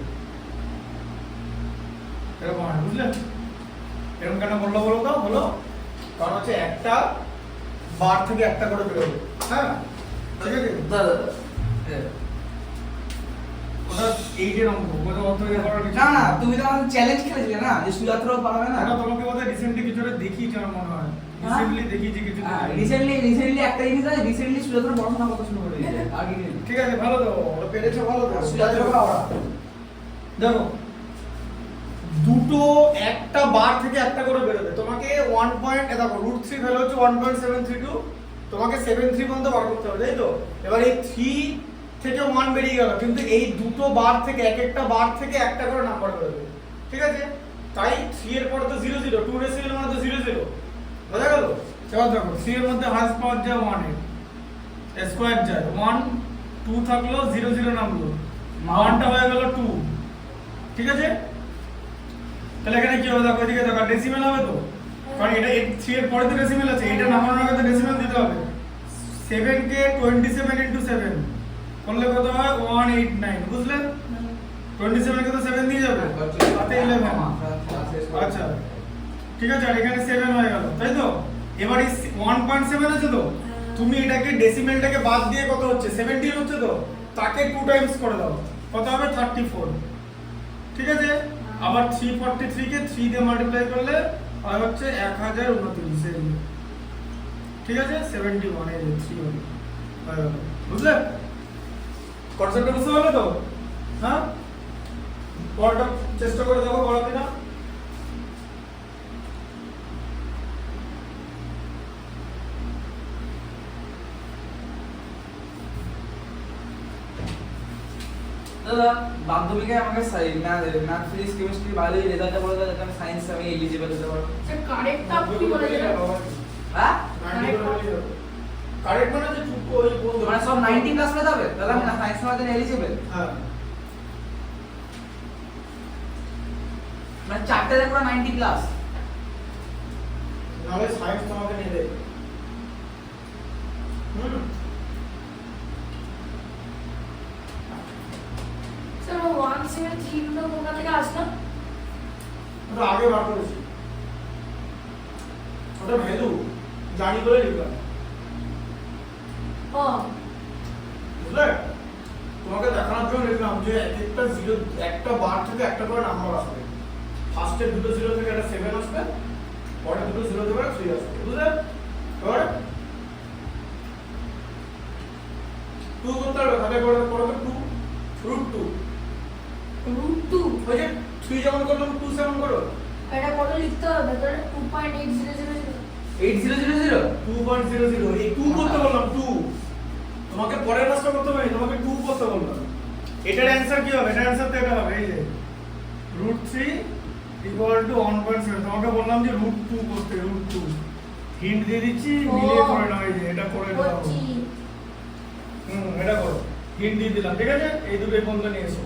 এরকম হয় বুঝলে এরকম কেন বললো বলো তো বলো কারণ হচ্ছে একটা বার থেকে একটা করে বেরোবে হ্যাঁ ঠিক আছে দাদা ওটা 8 এর অঙ্ক ওটা অত ইয়ে করার কিছু না না তুমি তো আমাদের চ্যালেঞ্জ খেলেছিলে না যে সুজাত্রাও পারবে না। ওটা তোমাকে বোধহয় রিসেন্টলি কিছু একটা দেখিয়েছি আমার মনে হয় হ্যাঁ? রিসেন্টলি দেখিয়েছি কিছু রিসেন্টলি একটা জিনিস আছে রিসেন্টলি সুজাত্রা পড়াশোনা করতে শুরু করে দিয়েছে আগে নিয়ে ঠিক আছে ভালো তো ওটা পেরেছো ভালো তো সুজাত্রা ওরা দেখো দুটো একটা বার থেকে একটা করে বেরোবে তোমাকে 1 পয়েন্ট দেখো √3 ভ্যালু হচ্ছে 1.732 তোমাকে 73 পর্যন্ত বার করতে হবে তাই তো এবার এই 3 থেকে 1 বেরিয়ে গেল কিন্তু এই দুটো বার থেকে এক একটা বার থেকে একটা করে নাম্বার বেরোবে ঠিক আছে তাই 3 এর পরে তো 0 0 2 ডেসিমেল মানে তো 0 0 বোঝা গেল এবার দেখো 3 এর মধ্যে হাফ পাওয়ার যায় 1 এর স্কয়ার যায় 1 2 থাকলো 0 0 নামলো 1টা হয়ে গেল 2 ঠিক আছে তাহলে এখানে কি হবে দেখো এদিকে দেখো ডেসিমেল হবে তো কারণ এটা 3 এর পরে তো ডেসিমেল আছে এটা নামানোর আগে তো ডেসিমেল দিতে হবে 7 কে 27 into 7 করলে কত হয় 189 বুঝলে 27 কে তো 7 দিয়ে যাবে তাতে 11 আচ্ছা ঠিক আছে আর এখানে 7 হয়ে গেল তাই তো এবার এই 1.7 আছে তো তুমি এটাকে ডেসিমেলটাকে বাদ দিয়ে কত হচ্ছে 17 হচ্ছে তো তাকে 2 টাইমস করে দাও কত হবে 34 ঠিক আছে আবার 343 কে 3 দিয়ে মাল্টিপ্লাই করলে আর হচ্ছে 1029 এর ঠিক আছে 71 এর 3 হবে বুঝলে কনসেপ্টটা বুঝতে পারলে তো হ্যাঁ পড়াটা চেষ্টা করে দেখো পড়া দিনা দাদা মাধ্যমিকে আমাকে ম্যাথ ফিজিক্স কেমিস্ট্রি বায়োলজি রেজাল্টটা বলে দাও যাতে আমি সায়েন্স আমি এলিজিবল হতে পারবো। কারেক্ট আপনি বলে দিলেন হ্যাঁ কারেক্ট মানে যে সব 90 প্লাস হয়ে যাবে তাহলে আমি সায়েন্স নেওয়ার জন্য এলিজিবল। হ্যাঁ মানে চারটে দেখো 90 প্লাস। নাহলে সায়েন্স তোমাকে নিয়ে দেবে। স্যার 173 গুলো কোথা থেকে আসলো? ওটা আগে বার করেছি, ওটা ভ্যালু জানি বলে লিখলাম, ও বুঝলে? তোমাকে দেখানোর জন্য লিখলাম যে একটা জিরো, একটা বার থেকে একটা করে নাম্বার আসবে, ফার্স্টে দুটো জিরো থেকে একটা 7 আসবে, পরে দুটো জিরো থেকে একটা 3 আসবে, বুঝলে? এবার 2 করতে হবে, তাহলে করে করো তো 2 √2, √2 ওই যে 3 যেমন করলাম 2 7 করো, এটা কত লিখতে হবে? তোর 2.8000 8000 2.00 এই 2 করতে বললাম 2, তোমাকে পরের কাজটা করতে হবে, তোমাকে 2 করতে বললাম। এটার অ্যানসার কি হবে? এটার অ্যানসার তো এটা হবে, এই যে √3 = 1.7, তোমাকে বললাম যে √2 করতে, √2 হিন্ট দিয়ে দিচ্ছি, মিলিয়ে করে নাও, এই যে এটা করে নাও। করছি। এটা করো, হিন্ট দিয়ে দিলাম, ঠিক আছে? এই দুটোই পর্যন্ত নিয়ে এসো।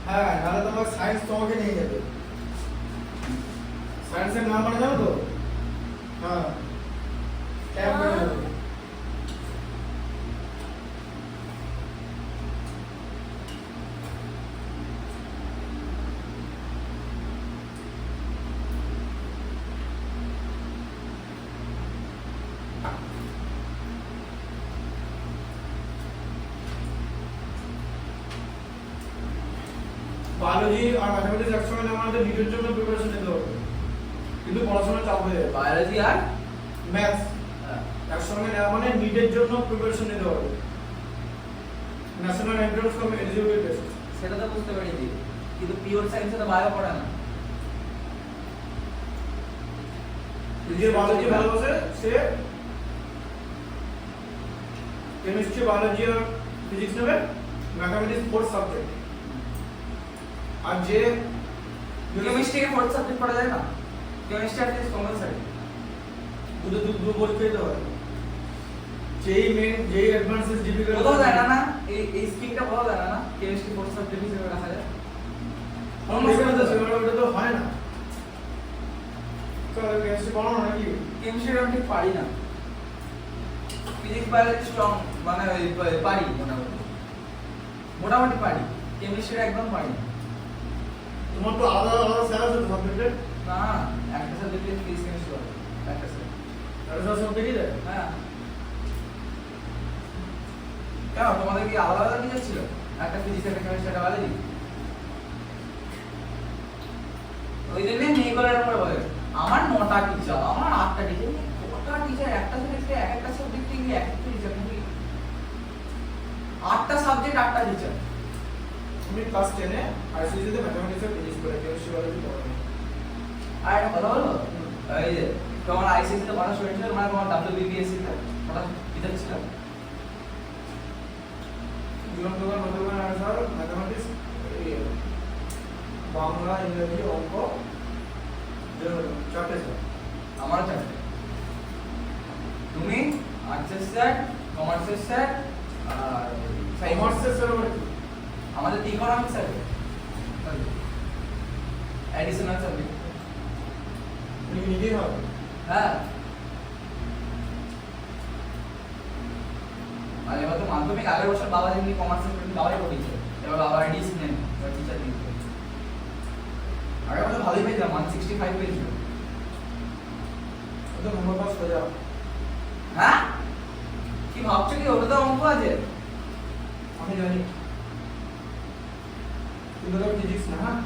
হ্যাঁ, নাহলে তোমার সায়েন্স তোমাকে নিয়ে যাবে। সায়েন্সের নাম মানে জানো তো? হ্যাঁ, ক্যাম্প করে যাবে। বায়োলজি আর ম্যাথমেটিক্স একসঙ্গে নেওয়া আমাদের নিটের জন্য প্রিপারেশন নিতে হবে, কিন্তু পড়াশোনা চাপ হয়ে যাবে। বায়োলজি আর ম্যাথস একসঙ্গে নেওয়া মানে নিটের জন্য প্রিপারেশন নিতে হবে, ন্যাশনাল এন্ট্রান্স কাম এলিজিবিলিটি টেস্ট। সেটা তো বুঝতে পারিনি, কিন্তু পিওর সায়েন্সে তো বায়ো পড়ে না। যে বায়োলজি ভালোবাসে সে কেমিস্ট্রি, বায়োলজি আর ফিজিক্স নেবে, ম্যাথমেটিক্স ফোর্থ সাবজেক্ট। আর যে কেমিস্ট্রিকে ফোর্থ সাবজেক্ট পড়া যায় না? কেমিস্ট্রি আর ফিজিক্স কম্পালসারি। দুটো পরীক্ষা দিতে হয়, যেই মেন যেই অ্যাডভান্সেস ডিফিকাল্ট কোথাও যায় না না, এই স্কিমটা কোথাও যায় না, কেমিস্ট্রি ফোর্থ সাবজেক্ট হিসেবে রাখা যায়। ওটা তো হয় না, তো কেমিস্ট্রি পড়ানো নাকি? কেমিস্ট্রি আমি ঠিক পারি না, ফিজিক্স বায়োলজি স্ট্রং মানে পারি মোটামুটি পারি, কেমিস্ট্রি একদম পারি না। তোমার তো আলাদা আলাদা স্যার আছে সাবজেক্টে? না, একটা সাবজেক্টে ফিজিক্স কেমিস্ট্রি পড়ে, একটা স্যার। আলাদা সাবজেক্টই দেয়? হ্যাঁ। কেন তোমাদের কি আলাদা আলাদা টিচার ছিল? একটা ফিজিক্স একটা কেমিস্ট্রি একটা বায়োলজি? ওই জন্য মেয়েগুলোর উপরে বলে আমার 9টা টিচার, আমার 8টা টিচার, কটা টিচার একটা সাবজেক্টে এক একটা সাবজেক্টে গিয়ে এক একটা টিচার নাকি? 8টা সাবজেক্ট 8টা টিচার। তুমি ক্লাস 10 এ আইসিসিতে ম্যাথমেটিক্স আর ফিজিক্স পড়ে, কেমিস্ট্রি বায়োলজি পড়ো। আর একটা কথা বলো, এই যে তোমার আইসিসিতে কটা স্টুডেন্ট ছিল, মানে তোমার WBPSC তে কটা টিচার ছিল? জীবন প্রকার মধ্যমান আনসার ম্যাথমেটিক্স, বাংলা, ইংরেজি, অঙ্ক, চারটে স্যার। আমার 4টে। তুমি আর্টসের স্যার, কমার্সের স্যার আর কমার্সের স্যার আবার কি? আমাদের ইকোনমিক্স স্যার অ্যাডিশনাল সাবজেক্ট। তুমি কি নিজেই হবে? হ্যাঁ, আর এবার তো মাধ্যমিক আগের বছর বাবা যেমনি কমার্সের স্টুডেন্ট বাবাই পড়িয়েছে, এবার বাবা ডিস নেন টিচার দিচ্ছে। আগের বছর ভালোই পেয়েছিলাম, 165 পেয়েছিল। তো নম্বর পাস হয়ে যাও। হ্যাঁ, কি ভাবছো কি ওটা তো অঙ্ক আছে? আমি জানি, কিন্তু তো ফিজিক্স না। হ্যাঁ,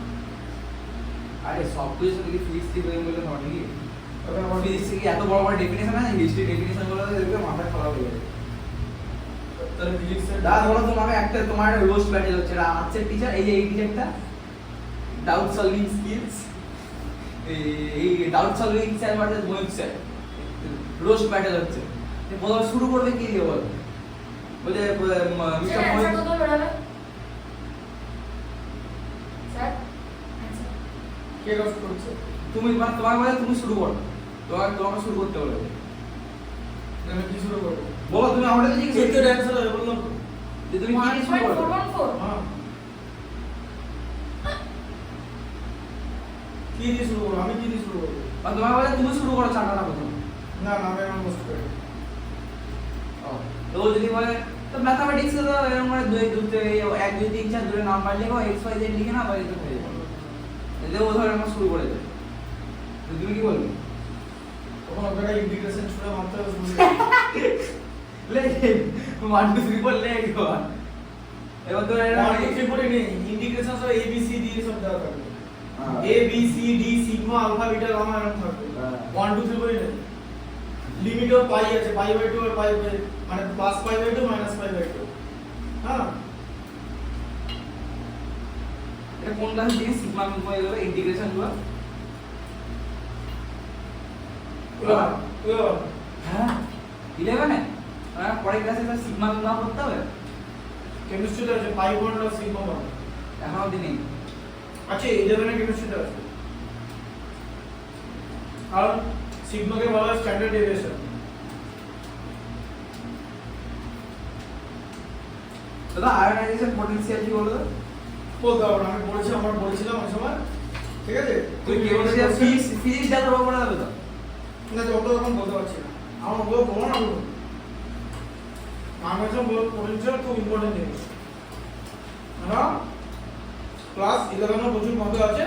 আরে সব কিছু যদি ফিজিক্স থেকে বলে ধর নাকি? তবে আমার ফিজিক্স কি এত বড় বড় ডেফিনেশন আছে, হিস্ট্রি ডেফিনেশন গুলো দেখবে মাথা খারাপ হয়ে যাবে। তাহলে ফিজিক্সের দাদা ধরো তোমাকে একটা তোমার রোস্ট ব্যাটেল হচ্ছে, আর্টসের টিচার, এই যে এই টিচারটা ডাউট সলভিং স্কিলস, এই doubt solving sir versus Mohit sir roast battle হচ্ছে। প্রথমে শুরু করবে কি দিয়ে বল? বলে মিস্টার স্যার মহিত, অ্যানসার কত বেরোবে? স্যার অ্যানসার কে রোস্ট করছে? তুমি মানে তোমাকে বলে তুমি শুরু করো, তোমাকে শুরু করতে বলে। আমি কি শুরু করবো? বলো তুমি আমাকে তো জিজ্ঞেস এইটার করছো অ্যান্সার হবে বললাম তো। যে তুমি কি দিয়ে শুরু করো 1.414 হ্যাঁ। কি দিয়ে শুরু করবো? আমি কি দিয়ে শুরু করবো? আর তোমার বলে তুমি শুরু করো চাকাটা প্রথম না না আমি আমার বুঝতে পারি। তো ও যদি বলে তো ম্যাথমেটিক্স তো এরকম করে 2 2 1 2 3 4 ধরে নাম্বার লেখো x y z লিখে না বাড়িতে হয়ে যাবে এতে ও ধরে আমার শুরু করে দেবে তো তুমি কি বলবে তখন আপনারা ইন্টিগ্রেশন ছুড়ে মারতে হবে শুরু লে 1 2 3 বললে একবার এবার তো এরা করে নেই ইন্টিগ্রেশন সব এ বি সি ডি সব দেওয়া থাকবে। হ্যাঁ। A B C D sigma alpha beta gamma এরকম থাকবে। হ্যাঁ। 1 2 3 করে নেই। লিমিট অফ পাই আছে পাই বাই 2 আর পাই বাই মানে plus pi by 2 minus pi by 2। হ্যাঁ এটা কোন ক্লাস থেকে সিগমা মিগমা এগুলো ইন্টিগ্রেশন গুলো হ্যাঁ 11 এ পরের ক্লাসে তো সিগমা মিগমা করতে হবে কেমিস্ট্রিতে আছে পাই বন্ড আর সিগমা বন্ড। এখন অবধি নেই আচ্ছা 11 এ কেমিস্ট্রিতে আছে। আর সিগমাকে বলা হয় স্ট্যান্ডার্ড ডেভিয়েশন। দাদা আয়োনাইজেশন পটেনশিয়াল কি বলতো বলতে পারবো না, আমি পড়েছি আমার পড়েছিলাম ওই সময়। ঠিক আছে তুই কেমিস্ট্রি ফিজিক্স যা ধরো পড়া যাবে তো না যত রকম বলতে পারছি না আমার ওগুলো বলো না বলুন। আমি যখন পড়েছিলাম খুব ইম্পর্টেন্ট জিনিস। আমরা ক্লাস 11 এ প্রচুর মজা আছে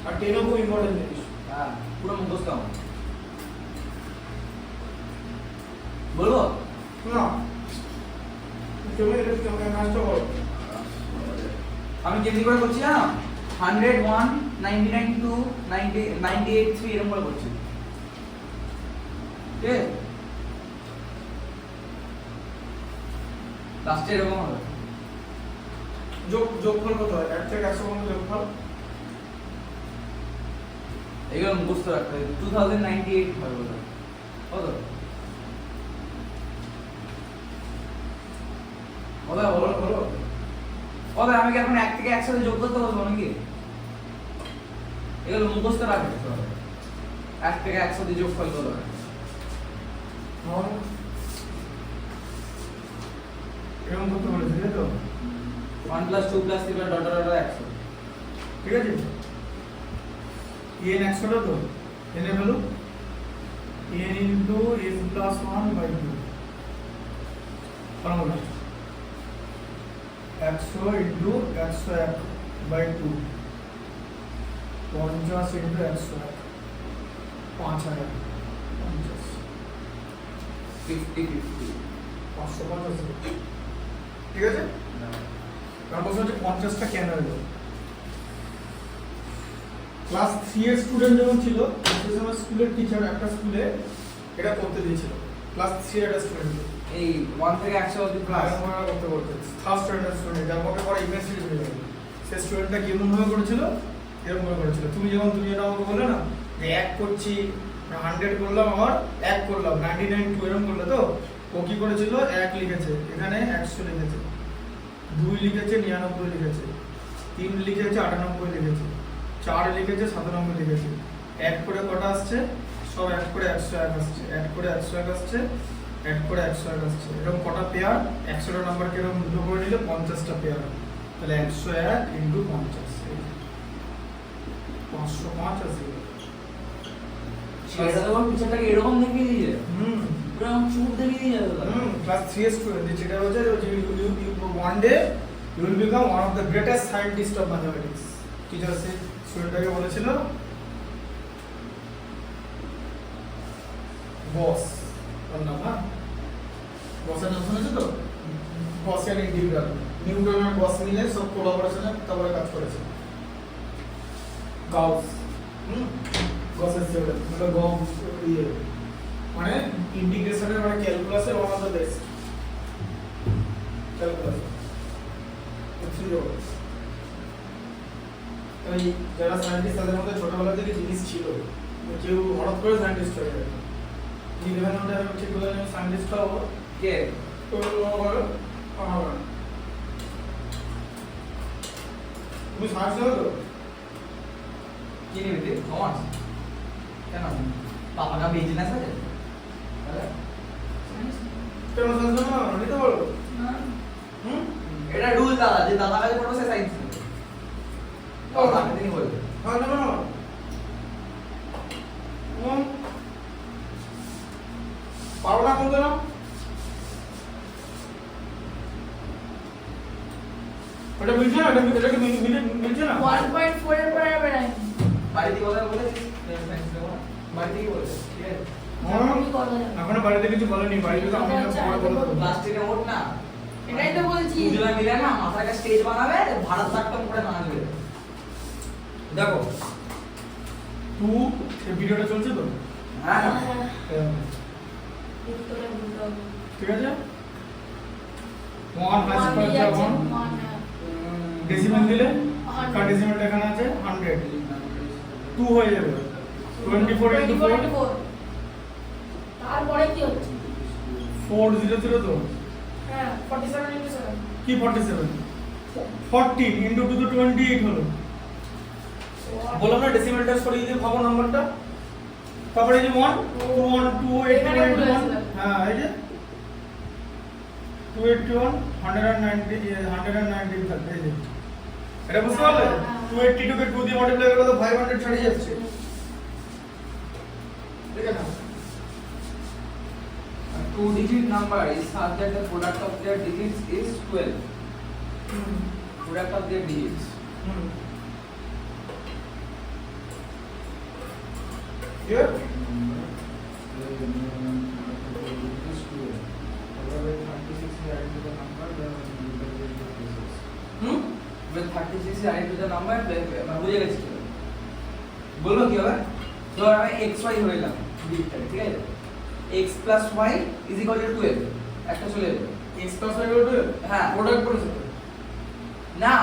আর 10 এ খুব ইম্পর্টেন্ট জিনিস। হ্যাঁ পুরো মুখস্থ আমার বলবো না তুমি এটা কেমন নাচটা করো? আমি কেমনি করে করছি জানো 101 99 2 90 98 3 এরকম করে করছি ঠিক আছে লাস্টে এরকম হবে যোগফল কত হয়? 1 থেকে 100 পর্যন্ত যোগফল এগুলো মুখস্থ রাখতে হবে 2098 হবে বলো কত বলো বলো বলো বলো আমি কি এখন 1 থেকে 100 যোগ করতে বলবো নাকি এগুলো মুখস্থ রাখবে 1 থেকে 100 দিয়ে যোগফল করতে হবে এরকম করতে বলেছি তাই তো? 1 + 2 + 3 ডট ডট 100 ঠিক আছে n 100 টা তো n এর value n into n plus 1 by 2 formula 100 into 101 by 2 50 into 101 5000 50 50 50 550 ঠিক আছে তারপর হচ্ছে 50টা কেন হলো ক্লাস 3 এর স্টুডেন্ট যখন ছিল সেই সময় স্কুলের টিচার একটা স্কুলে এটা করতে দিয়েছিল ক্লাস 3 এর একটা স্টুডেন্ট এই 1 থেকে 100 অবধি ক্লাস ক্লাস করতে করতে ফার্স্ট স্টুডেন্ট স্টুডেন্ট যার মধ্যে পরে ইউনিভার্সিটি হয়ে গেল সেই স্টুডেন্টটা কেমন ভাবে করেছিল এরকম ভাবে করেছিল তুমি এটা আমাকে বললে না যে 1 করছি 100 করলাম আবার 1 করলাম 99 2 এরকম করলে তো ও কি করেছিল 1 লিখেছে এখানে 100 লিখেছে 2 লিখেছে 99 লিখেছে 3 লিখেছে 98 লিখেছে 4 লিখেছে 97 লিখেছে অ্যাড করে কটা আসছে সব অ্যাড করে 101 আসছে অ্যাড করে 101 আসছে অ্যাড করে 101 আসছে এরকম কটা পেয়ার 100টা নাম্বারকে এরকম দুটো করে নিলে 50টা পেয়ার তাহলে 101 ইনটু 50 505 আসছে সেটা তো পিছনটাকে এরকম দেখিয়ে দিয়েছে হুম পুরো চুপ দেখিয়ে দিয়েছে ক্লাস 3 এর স্টুডেন্ট যেটা হচ্ছে one day you will become one of the greatest scientists of mathematics teacher সে স্টুডেন্টটাকে বলেছিল বস ওর নাম না বসের নাম শুনেছো তো গসিয়ান ইন্টিগ্রাল নিউটন আর গস মিলে সব কোলাবোরেশনে তারপরে কাজ করেছে গাউস গসের থিওরেম মানে গাউস ইয়ে মানে ইন্টিগ্রেশনের মানে ক্যালকুলাসের one of the best calculus ওই যারা সায়েন্টিস্ট তাদের মধ্যে ছোটবেলা থেকে জিনিস ছিল কেউ হঠাৎ করে সায়েন্টিস্ট হয়ে যায় ইলেভেন ওটা ঠিক বলে আমি সায়েন্টিস্ট হবো কে তুমি সায়েন্স হবে তো কি নিবি তুই কমার্স কেন বাবা না বিজনেস আছে তাহলে কেন সায়েন্স না নিতে পারো? না হুম? এটা রুল দাদা, যে দাদা কাছে পড়বে সে সায়েন্স নেবে। তাকে তিনি বলবে। হ্যাঁ নেবে না? পারো না বলতে না? ওটা মিলছে না? এটাকে মিলছে না? 1.4 এর পরে হবে না বাড়িতে কথা বলেছিস সায়েন্স নেবো না? বাড়িতে কি বলেছে? ঠিক আছে। আমি কথা জানি এখনো বাড়িতে কিছু বলেনি, বাড়িতে তো আমি পরে বলে দেবো। ক্লাস 10 এ ওঠ না। এটাই তো বলছি দুজনে মিলে না মাথাকে স্টেজ বানাবে, ভারত নাট্যম করে নাচবে। দেখো এই ভিডিওটা চলছে তো? হ্যাঁ হ্যাঁ। উত্তরে বলতে হবে ঠিক আছে? 1 হাজ One পার দিয়ে যা আছে, 1 one, ডেসিমেল দিলে 100 কার ডেসিমেলটা এখানে আছে 100 2 হয়ে যাবে 24 into 4 24 তারপরে কি হচ্ছে 400 তো হ্যাঁ 47 into 7 কি 47 14 into 2 তো 28 হলো। বললাম না ডেসিমেলটা সরিয়ে দিয়ে ভাবো নাম্বারটা, তারপরে এই যে 1 2 1 2 8 এখানে ভুল 1 হয়েছিল। হ্যাঁ এই যে 281 190 190 থাকবে এই যে এটা বুঝতে পারলে? হ্যাঁ, হ্যাঁ। 282 কে 2 দিয়ে মাল্টিপ্লাই করলে তো 500 ছাড়িয়ে যাচ্ছে। ঠিক আছে? A two-digit number is such that the product of their digits is 12. Product of their digits. Hmm Here? When 36 is added to the number, বুঝে গেছি তো। বলবো কি হবে? ধর আমি xy হইলাম digitটা, ঠিক আছে? x plus y is equal to 12. একটা চলে যাবে। x plus y equal to হ্যাঁ। প্রোডাক্ট করেছে না,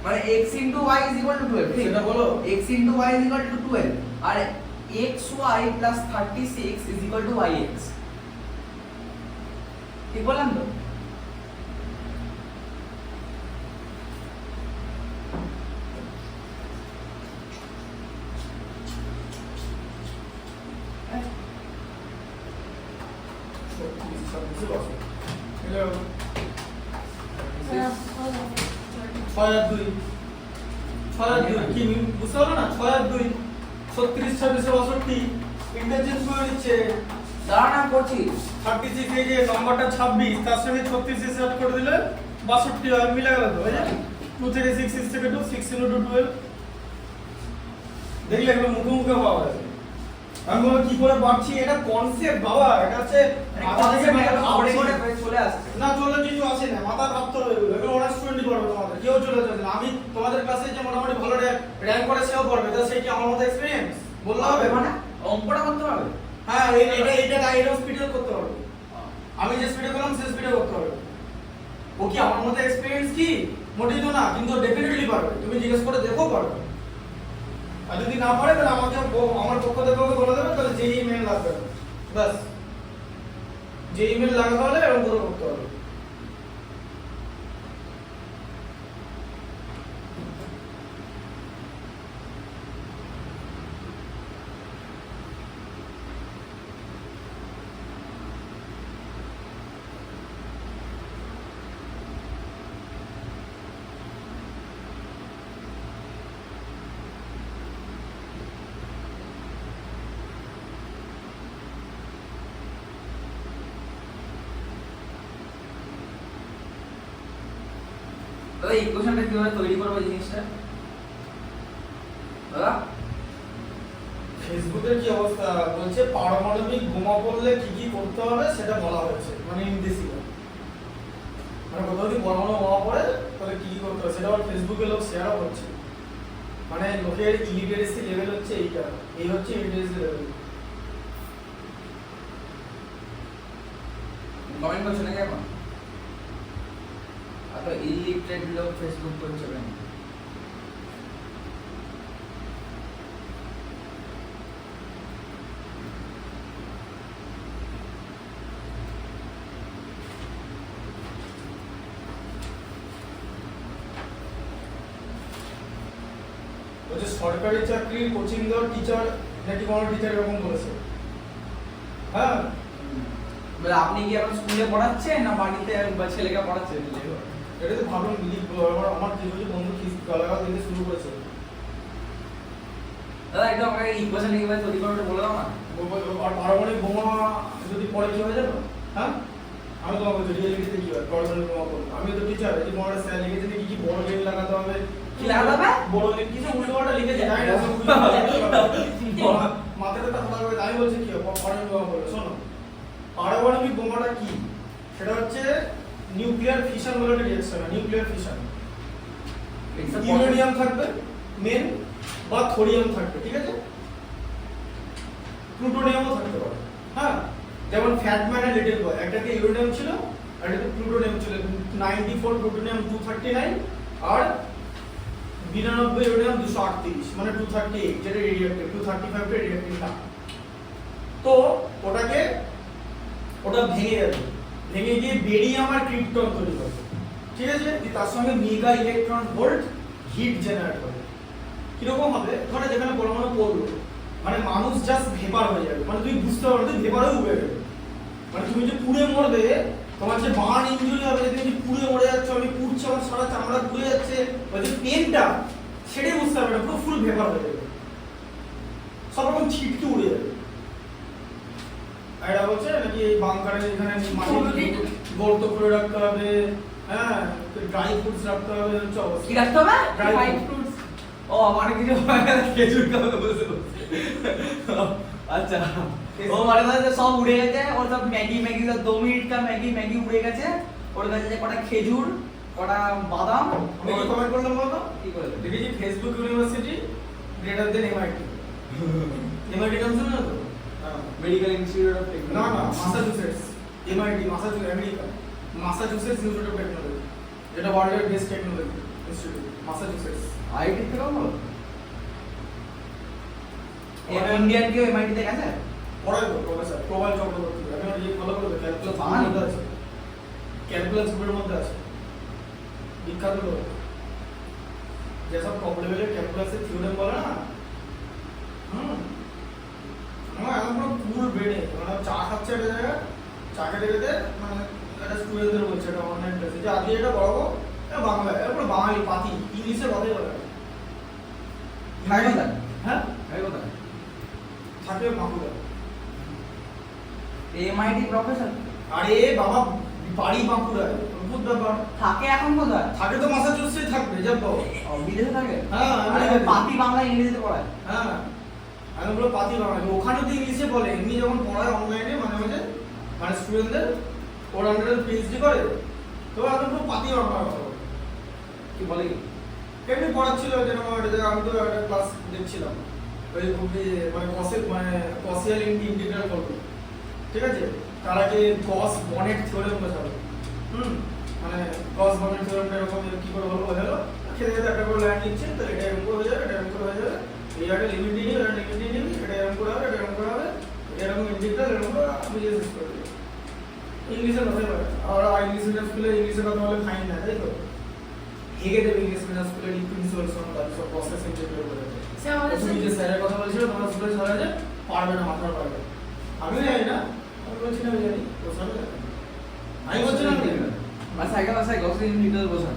মানে x into y is equal to 12, ঠিক? সেটা বলো। x into y is equal to 12 R xy plus 36 is equal to yx, ঠিক বললাম তো? হ্যাঁ 6 আর 2 কি বুঝতে পারলো না? 6 আর 2 36 26 62 ইন্টারচেঞ্জ করে দিচ্ছে। দাঁড়া না করছি। 36 এই যে নাম্বারটা 26 তার সঙ্গে 36 এর সাথে করে দিলে 62 হয়, মিলে গেল তো এই যে 2 থেকে 6 6 থেকে 2 6 into 2 12 দেখলে এগুলো মুখে মুখে পাওয়া যাবে। আমি বলবো কি করে পাচ্ছি, এটা কনসেপ্ট বাবা, এটা হচ্ছে মাথা থেকে আপনি করে চলে আসছে। না চলে কিছু আছে না, মাথা ভাবতে হবে এগুলো, এগুলো অনেক স্টুডেন্টই পড়বে তোমাদের, কেউ চলে যাবে না। আমি তোমাদের ক্লাসে যে মোটামুটি ভালো র্যাঙ্ক করে সেও পড়বে, তা সে কি আমার মতো এক্সপেরিয়েন্স বলতে হবে মানে অঙ্কটা করতে পারবে। হ্যাঁ এটা স্পিডে করতে পারবে, আমি যে স্পিডে করলাম সে স্পিডে করতে পারবে। ও কি আমার মতো এক্সপেরিয়েন্স কি? মোটেই তো না, কিন্তু ডেফিনেটলি পারবে, তুমি জিজ্ঞেস করে দেখো পারবে। আর যদি না পারে তাহলে আমাকে আমার পক্ষ থেকে ওকে বলে দেবে, তাহলে যে ইমেল লাগবে ব্যাস, যে ইমেল লাগাতে হলে এরকম করে করতে হবে। দাদা ইকুয়েশনটা কিভাবে তৈরি করবে জিনিসটা? দাদা ফেসবুকের কি অবস্থা বলছে, পারমাণবিক বোমা পড়লে কি কি করতে হবে সেটা বলা হয়েছে, মানে ইনডিসিবল, মানে কোথাও যদি পরমাণু বোমা পড়ে তাহলে কি কি করতে হবে সেটা আবার ফেসবুকে লোক শেয়ারও করছে। মানে লোকের ইলিটারেসি লেভেল হচ্ছে এইটা, এই হচ্ছে ইলিটারেসি লেভেল। কমেন্ট করছে নাকি এখন? আর তো ইলিটারেট লোক ফেসবুক করছে কেন? বলছে সরকারি চাকরির কোচিং দেওয়ার টিচার নাকি কোনো টিচার এরকম বলেছে। হ্যাঁ বলে আপনি কি এখন স্কুলে পড়াচ্ছেন না বাড়িতে বা ছেলেকে পড়াচ্ছেন? এটা তো ভাবলাম আমার কিছু কিছু বন্ধু গালাগাল দিতে শুরু করেছে। দাদা একটু আমাকে ইকুয়েশন কিভাবে তৈরি করবে বলে দাও না। আর পারমাণবিক বোমা যদি পড়ে কি হয়ে যাবে? হ্যাঁ, আমি তোমাকে বলছি রিয়েলিটিতে কি হয় পারমাণবিক বোমা পড়লে। আমি তো টিচার, এই বোমাটা স্যার লিখেছে কি কি বড় লিঙ্ক লাগাতে হবে, কি লাগাতে হবে? বড় লিঙ্ক কিছু উল্টো পাল্টা লিখেছে, জানি না মাথাটা তো খারাপ হয়ে যায়। আমি বলছি কি পারমাণবিক বোমা পড়লে শোনো, পারমাণবিক বোমাটা কি, সেটা হচ্ছে নিউক্লিয়ার ফিশন বলে একটা রিঅ্যাকশন, নিউক্লিয়ার ফিশন। ইউরেনিয়াম থাকবে মেন বা থোরিয়াম থাকবে, ঠিক আছে, প্লুটোনিয়ামও থাকতে পারে। হ্যাঁ, যেমন ফ্যাটম্যান আর লিটল বয়, একটাতে ইউরেনিয়াম ছিল আর একটাতে প্লুটোনিয়াম ছিল। 94 প্লুটোনিয়াম 239 আর 92 ইউরেনিয়াম 238, মানে 238, যেটা রেডিওঅ্যাক্টিভ, 235 টা রেডিওঅ্যাক্টিভ না। তো ওটা ভেঙে যাবে, ভেঙে গিয়ে বেরিয়াম আর ক্রিপ্টন তৈরি করবে, ঠিক আছে, তার সঙ্গে mega electron volt hit generate হবে। কিরকম হবে, ধরো যেখানে পরমাণু পড়লো, মানে মানুষ জাস্ট ভেপার হয়ে যাবে, মানে তুমি বুঝতে পারবে তুই ভেপার হয়ে উড়ে যাবে। মানে তুমি যে পুড়ে মরবে, তোমার যে বার্ন ইনজুরি হবে, যে তুমি পুড়ে মরে যাচ্ছ, আমি পুড়ছে, আমার সারা চামড়া পুড়ে যাচ্ছে, ওই যে পেনটা, সেটাই বুঝতে পারবে না, পুরো ফুল ভেপার হয়ে যাবে, সব রকম ছিটকে উড়ে যাবে। এটা বলছে নাকি এই বাংকারে এখানে মাটি গর্ত করে রাখতে হবে, হ্যাঁ, ড্রাই ফ্রুটস রাখতে হবে, হচ্ছে অবস্থা। কি রাখতে হবে? Dry fruits. ও মানে কিছু খেজুর খাবে বসে বসে। আচ্ছা, ও মানে ধরো সব উড়ে গেছে, ওর সব ম্যাগি 2 মিনিট কা ম্যাগি উড়ে গেছে, ওর কাছে যে কটা খেজুর, কটা বাদাম। আমি কি কমেন্ট করলাম বলতো? কি করে দেখেছি Facebook university greater then MIT. MIT নাম শুনে না তো? মেডিকেল ইনস্টিটিউট অফ না না, Massachusetts. MIT Massachusetts, America. Massachusetts Institute of Technology, যেটা ওয়ার্ল্ডের best technology institute, Massachusetts. IIT থেকে বলো? ইন্ডিয়ান কেউ এমআইটি তে গেছে? পড়াই তো প্রফেসর প্রবাল চক্রবর্তী, আমি ওর ইয়ে ফলো করবো, ক্যালকুলাস বাঙালি? মধ্যে আছে, ক্যালকুলাস গ্রুপের মধ্যে আছে, বিখ্যাত লোক, যেসব টপ লেভেলের ক্যালকুলাসের থিওরেম বলে না। আমার এখন পুরো ফুল ব্রেনে, মানে চা খাচ্ছে একটা জায়গায়, চা খেতে খেতে মানে একটা স্টুডেন্টদের বলছে, একটা অনলাইন ক্লাসে, যে আজকে এটা পড়াবো বাংলায়, পুরো বাঙালি পাতি, ইংলিশে কথাই বলে না। থাকে কোথায়? হ্যাঁ, থাকে কোথায়? থাকে বাঁকুড়া। এমআইটি প্রফেসর আরে বাবা, বাড়ি বাঁকুড়ায়, অদ্ভুত ব্যাপার। থাকে এখন কোথায়? থাকে তো মাসাচুসেটসে থাকবে, যাব। ও বিদেশে থাকে? হ্যাঁ, আরে আমেরিকাতে। পাতি বাংলা ইংরেজিতে পড়ায়। হ্যাঁ, আমি পুরো পাতি বাঙালি। ওখানে তো ইংলিশে বলে, এমনি যখন পড়ায় অনলাইনে মাঝে মাঝে, মানে স্টুডেন্টদের, ওর আন্ডারে পিএইচডি করে, তো আমি পুরো পাতি বাংলা কথা বলে। কি বলে কি? এমনি পড়াচ্ছিল, যেরকম একটা জায়গায় আমি তো একটা ক্লাস দেখছিলাম, ওই খুবই মানে কসিয়াল ইন্টিগ্রাল করবে, ঠিক আছে, তার আগে গস বনেট থিওরেম বোঝাবে। মানে গস বনেট থিওরেমটা এরকম কি করে বলবো বোঝালো, খেতে খেতে একটা করে লাইন লিখছে, তো এটা এরকম করে হয়ে যাবে, এটা এরকম করে হয়ে যাবে, এই একটা লিমিট নিয়ে এটা লিমিট নিয়ে নিবি, এটা এরকম করে হবে, এটা এরকম করে হবে, এরকম ইন্টিগ্রাল এরকম করে আমি শেষ করে দিই। ইংলিশে কথাই বলে, আর ইংলিশ মিডিয়াম স্কুলে ইংলিশে কথা বলে ফাইন না, তাই তো? হেগে দেবে ইংলিশ মিডিয়াম স্কুলে প্রিন্সিপাল তাদের সব প্রসেস ইন্টারভিউ করে দেবে। স্যার আমাদের তুমি যে স্যারের কথা বলছিল, তোমার স্কুলের স্যার আছে, পারবে না, মাথা পারবে। আমিও জানি না, আমি বলছি না আমি জানি, ও স্যার জানে। আমি বলছি না আমি জানি না। বাসায় গসিন ডিটেইলস বোঝান।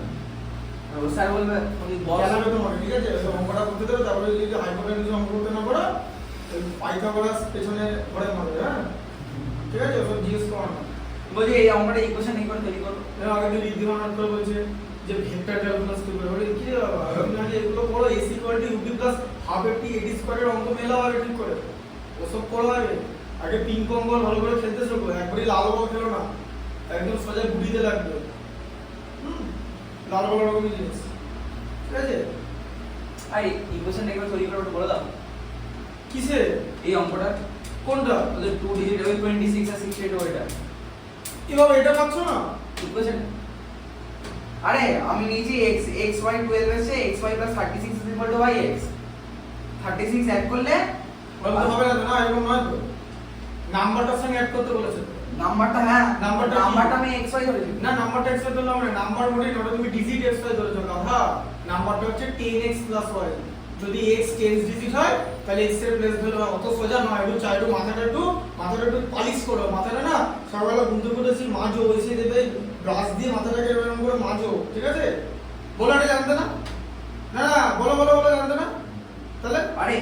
আর ও স্যার বলবে তুমি বস জানাবে তোমাকে, ঠিক আছে, ওই অঙ্কটা করতে দেবে, তারপরে যদি হাইপোটেনিউজ অঙ্ক করতে না পারো, ওই পাইথাগোরাস পেছনে ঘরে মারবে, হ্যাঁ, ঠিক আছে, ওসব জিজ্ঞেস করো না। বলছি এই অঙ্কটা ইকুয়েশন এই করে তৈরি করো। এর আগে দিন ঋদ্ধিমান করে বলছে যে ভেক্টর ক্যালকুলাস কি করে, বলে কি রে বাবা, আমি আগে এগুলো পড়ো, S equal to UT plus half FT AT স্কয়ারের অঙ্ক মেলাও আগে ঠিক করে, ওসব পড়ো আগে পিং পং বল ভালো করে খেলতে শেখো, একবারই লাল বল খেলো না, একদম সোজা গুড়িতে লাগবে। লাল বল ওরকমই জিনিস, ঠিক আছে। আই ইকুয়েশন এই করে তৈরি করে বলে দাও। কিসে? এই অঙ্কটা কোনটা? ওদের 2 ডিজিট ওই 26 আর 68 ওইটা কিভাবে এটা পাচ্ছ না? ইকুয়েশন। আরে আমি নিয়েছি x y 12 এসে x y 36 y x 36 add করলে বলতে হবে না, এরকম নয় তো, নাম্বারটার সঙ্গে অ্যাড করতে বলেছে। নাম্বারটা, হ্যাঁ নাম্বারটা কি? নাম্বারটা আমি x y ধরেছি। না, নাম্বারটা এক্স ওয়াই ধরলাম না, নাম্বার মোটেই না, ওটা তুমি ডিজিট এক্স ওয়াই ধরেছো গাধা। নাম্বারটা হচ্ছে 10x + y, যদি x 10 ডিজিট হয় তাহলে x এর প্লেস ধরো, অত সোজা নয়, একটু চাই, একটু মাথাটা একটু পালিশ করো, মাথাটা না সকালবেলা ঘুম থেকে উঠেছি মাজো, এসে দেবে ব্রাশ দিয়ে মাথাটাকে এরকম করে মাজো, ঠিক আছে? বলো, এটা জানতে না? না না, বলো বলো বলো, জানতে না? তাহলে আরে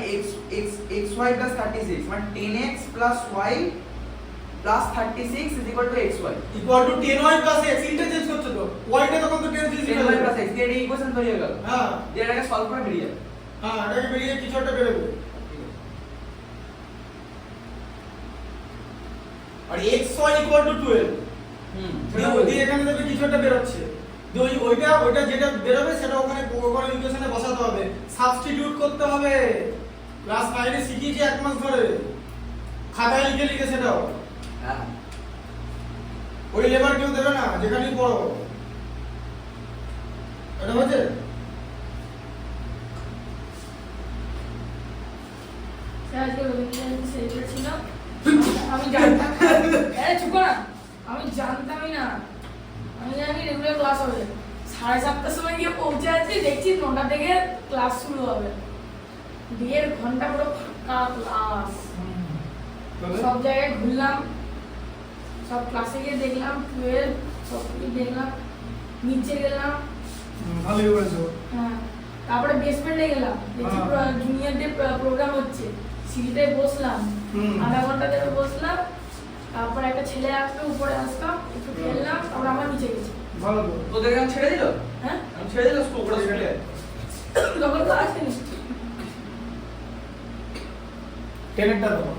xy plus 36 মানে 10x plus y plus 36 is equal to xy equal to 10y plus x, interchange করছো তো, y টা তখন তো 10 দিয়ে 10y plus x দিয়ে এই ইকুয়েশন তৈরি হয়ে গেল। হ্যাঁ দিয়ে এটাকে সলভ করে বেরিয়ে যাবে। হ্যাঁ, এটাকে বেরিয়ে কিছু একটা বেরোবে। আর xy ইকুয়াল টু 12, দিয়ে এখানে দেখবে কিছু একটা বেরোচ্ছে, দিয়ে ওইটা যেটা বেরোবে সেটা ওখানে ইকুয়েশনে বসাতে হবে, সাবস্টিটিউট করতে হবে। ক্লাস 9 এ শিখিয়েছি এক মাস ধরে, খাতায় লিখে লিখে সেটাও। হ্যাঁ ওই লেবার কেউ দেবে না যেখানেই পড়ো। এটা হচ্ছে স্যার আজকে রবীন্দ্রজয়ন্তী সেলিব্রেট ছিল, আমি জানতাম, আরে চুপ কর না, আমি জানতামই না, আমি জানি রেগুলার ক্লাস হবে, 7:30টার সময় গিয়ে পৌঁছে আছি, দেখছি 9টা থেকে ক্লাস শুরু হবে, 1.5 ঘন্টা পুরো ফাঁকা ক্লাস, সব জায়গায় ঘুরলাম, সব ক্লাসে গিয়ে দেখলাম 12 সব কিছু দেখলাম, নিচে গেলাম, ভালোই করেছো। হ্যাঁ তারপরে বেসমেন্টে গেলাম, দেখছি জুনিয়রদের প্রোগ্রাম হচ্ছে, সিঁড়িতে বসলাম, আধা ঘন্টা ধরে বসলাম, তারপর একটা ছেলে আসলো, উপরে আসলাম, একটু খেললাম, তারপর আমার নিচে গেছি। ভালো তো, তোদের কেমন ছেড়ে দিল? হ্যাঁ আমি ছেড়ে দিল স্কুল করে স্কুলে। তখন তো আসেনি। টেনেরটা দেবো।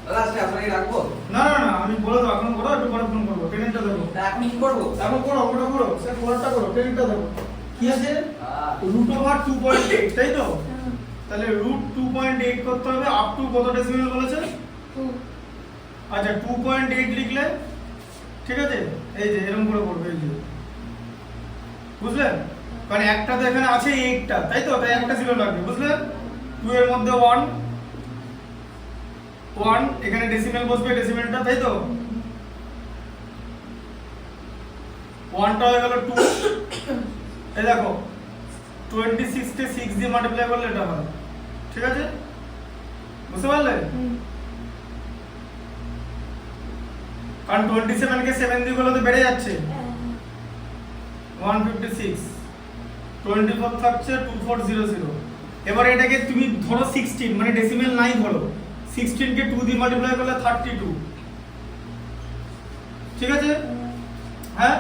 দাদা আজকে আপনাকে রাখবো? না না না, আমি বলে দেবো, এখন করো, একটু পরে ফোন করবো, টেনেরটা দেবো। তা এখন কি করবো? এখন করো, ওটা করো, স্যার পরেরটা করো, টেনেরটা দেবো। কি আছে? রুট ওভার 2.8, তাই তো? তাহলে রুট 2.8 করতে হবে, আপ টু কত ডেসিমেল বলেছে? আচ্ছা 2.8 লিখলে, ঠিক আছে? এই যে এরকম করে করবে, এই যে, বুঝলেন? কারণ একটা তো এখানে আছে 8টা, তাই তো? তাই একটা জিরো লাগবে, বুঝলেন? 2 এর মধ্যে 1 এখানে ডেসিমেল বসবে, ডেসিমেলটা, তাই তো? 1টা হয়ে গেল 2। এই দেখো 26 কে 6 দিয়ে মাল্টিপ্লাই করলে এটা হয়, ঠিক আছে? বুঝতে পারলে? কারণ 27 কে 7 দিয়ে করলে তো বেড়ে যাচ্ছে, 156, 24 থাকছে 2400। এবার এটাকে তুমি ধরো 16, মানে ডেসিমেল নাই ধরো, 16 কে 2 দিয়ে মাল্টিপ্লাই করলে 32, ঠিক আছে? হ্যাঁ,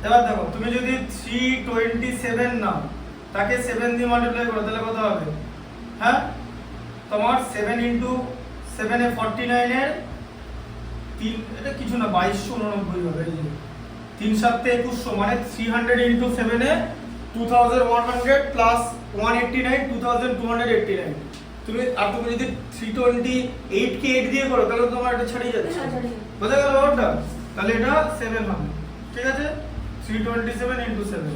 এবার দেখো তুমি যদি 327 নাও, তাকে 7 দিয়ে মাল্টিপ্লাই করো, তাহলে কত হবে? হ্যাঁ, তোমার 7 ইনটু 7 এ 49 এর 3, এটা কিছু না 2289 হবে, এই যে 3 7 2100, মানে 300 ইনটু 7 এ 2100 প্লাস 189 2289। তুমি যদি 328 কে 8 দিয়ে করো, তাহলে তোমার এটা ছাড়িয়ে যাচ্ছে, বোঝা গেল ব্যাপারটা? তাহলে এটা 7 হবে, ঠিক আছে? 327 ইনটু 7,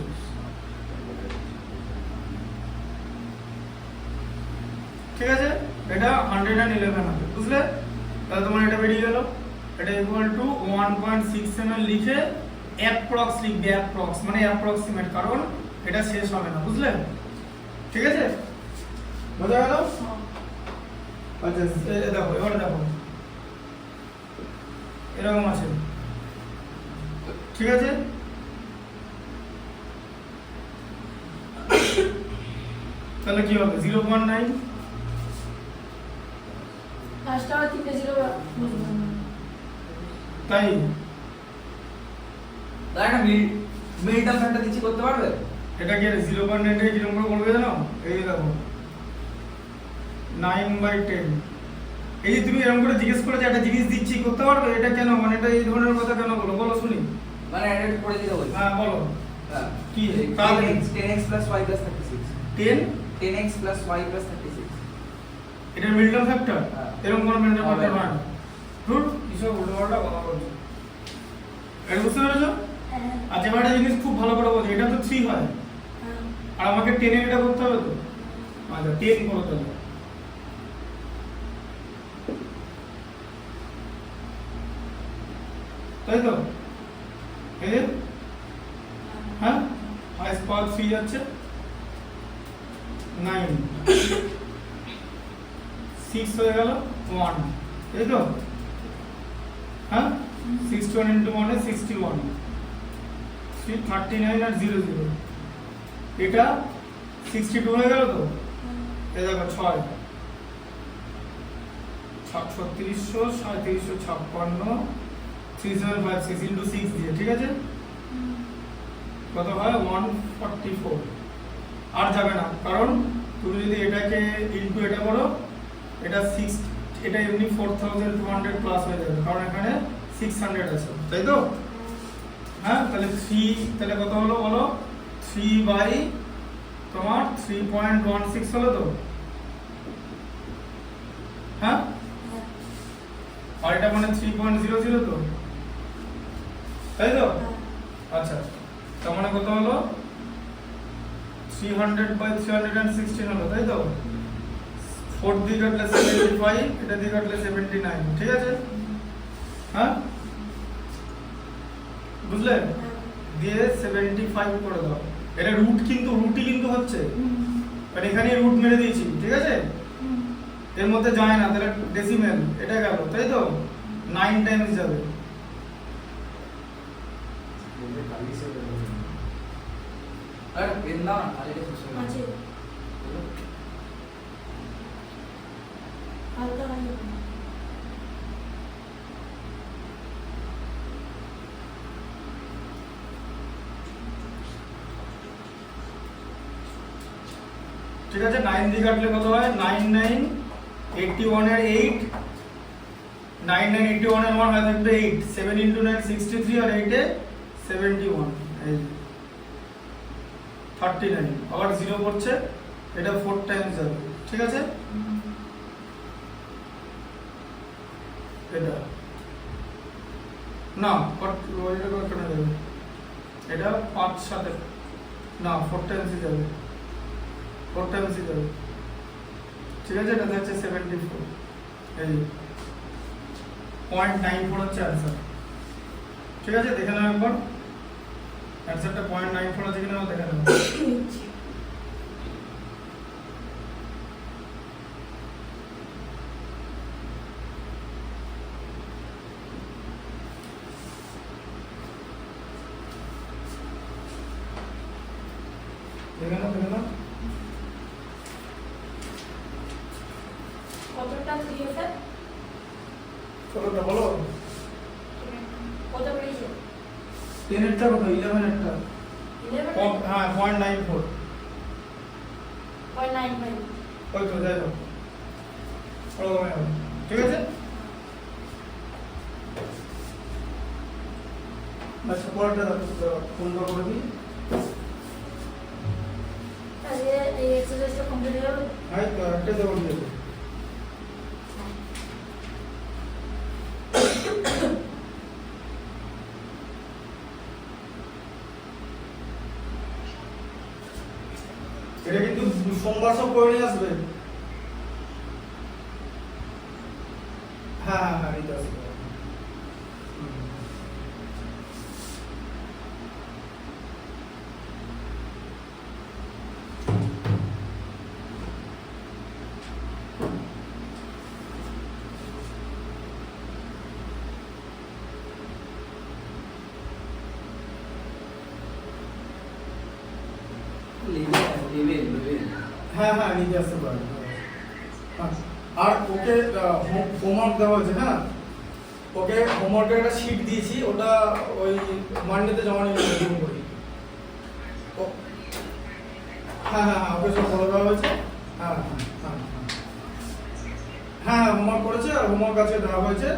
ঠিক আছে? এটা 111 হবে, বুঝলে? তাহলে তোমার এটা বেরিয়ে গেল, এটা ইকুয়াল টু 1.6 ml লিখে অ্যাপ্রক্স লিখবে, অ্যাপ্রক্স মানে অ্যাপ্রক্সিমেট, কারণ এটা শেষ হবে না, বুঝলেন? ঠিক আছে, বোঝা গেল? আচ্ছা দেখো, এবারে দেখো এরকম আছে, ঠিক আছে? তাহলে কি হবে? 0.9, লাস্টটা 3টে জিরো, তাই দাদা একটা মিড টার্ম ফ্যাক্টর দিচ্ছি, করতে পারবে? এটা কি 0.9 থেকে কিরকম করে করবে জানো? এই দেখো 9/10। এই যে তুমি এরকম করে জিজ্ঞেস করে যে একটা জিনিস দিচ্ছি, করতে পারবে? এটা কেন, মানে এটা এই ধরনের কথা কেন বলো, বলো শুনি। মানে এটা একটু করে দিতে বলছি। হ্যাঁ বলো, হ্যাঁ কি? 10x plus y plus 36 10x plus y plus 36 এটা মিডল ফ্যাক্টর, হ্যাঁ। এরকম কোন মিডল হবে ফ্যাক্টর না। হয় না। রুট এসব উল্টোপাল্টা কথা বলছো, এটা বুঝতে পেরেছো? আচ্ছা এবার একটা জিনিস খুব ভালো করে বলছো, এটা তো 3 হয়, আর আমাকে 10 এর এটা করতে হবে তো। আচ্ছা 10 করো তাহলে, তাই তো? এই যে, হ্যাঁ, হাইস্ট পাওয়ার 3 যাচ্ছে, 9 6 হয়ে গেল 1, তাই তো? হ্যাঁ 61 ইন্টু 1 এ 61 39 আর 0 0 এটা 62 হয়ে গেল তো এই দেখো 6 3600 3756 3756 ইন্টু 6 দিয়ে ঠিক আছে কত হয় 144 আর যাবে না কারণ তুমি যদি এটাকে ইনটু এটা করো এটা 6 এটা এমনি 4200 প্লাস হয়ে যাবে কারণ এখানে 600 আছে তাই তো হ্যাঁ তাহলে 3 তাহলে কত হলো বলো 3 বাই তোমার 3.16 হলো তো হ্যাঁ আর এটা মানে 3.00 তো তাই তো আচ্ছা তার মানে কত হলো 300 বাই 316 হলো তাই তো 4 দিয়ে কাটলে 75 এটা দিয়ে কাটলে 79 ঠিক আছে হ্যাঁ বুঝলে দিয়ে 75 করে দাও এটা রুটই কিন্তু হচ্ছে মানে এখানে রুট মেরে দিয়েছি ঠিক আছে এর মধ্যে যায় না তাহলে ডেসিমেল এটা গেল তাই তো 9 টাইমস যাবে আর পেন দাও না তাহলে এটা খুশি হবে আছে হালকা হালকা ঠিক আছে 9 দিয়ে কাটলে কত হয় 99 81 এর 8 99 81 এর 1 হয় থাকবে 8 7 into 9 63 আর 8 এ 71 এই 39 আবার 0 করছে এটা 4 টাইমস যাবে ঠিক আছে এটা না এটা কত যাবে এটা 5 সাথে না 4 টাইমস যাবে 4 টাইমস যাবে ঠিক আছে এটা হচ্ছে 74 এই 0.94 হচ্ছে आंसर ঠিক আছে দেখে নাও একবার आंसरটা 0.94 আছে কিনা দেখে নাও দেখে নাও কতটা দিয়েছে চলো বলো কত পেয়েছে 10 এরটা কত 11 এরটা 11 হ্যাঁ 0.94 0.95 ওই তো যাই হোক ঠিক আছে আচ্ছা পরেরটা ফোনটা করে দিই তাহলে এই এক্সারসাইজটা কমপ্লিট হয়ে গেল হ্যাঁ তো একটা দেবো দিয়ে এটা কিন্তু সোমবার সব করে নিয়ে আসবে হ্যাঁ নিতে আসবে লেভেল হ্যাঁ নিতে আসতে পারে আর ওকে হোমওয়ার্ক দেওয়া হয়েছে হ্যাঁ ওকে হোমওয়ার্কের একটা শিট দিয়েছি ওটা ওই মানডেতে জমা নিয়ে দিন করি হ্যাঁ ওকে সব বলে দেওয়া হয়েছে হ্যাঁ হোমওয়ার্ক করেছে আর হোমওয়ার্ক আজকে দেওয়া হয়েছে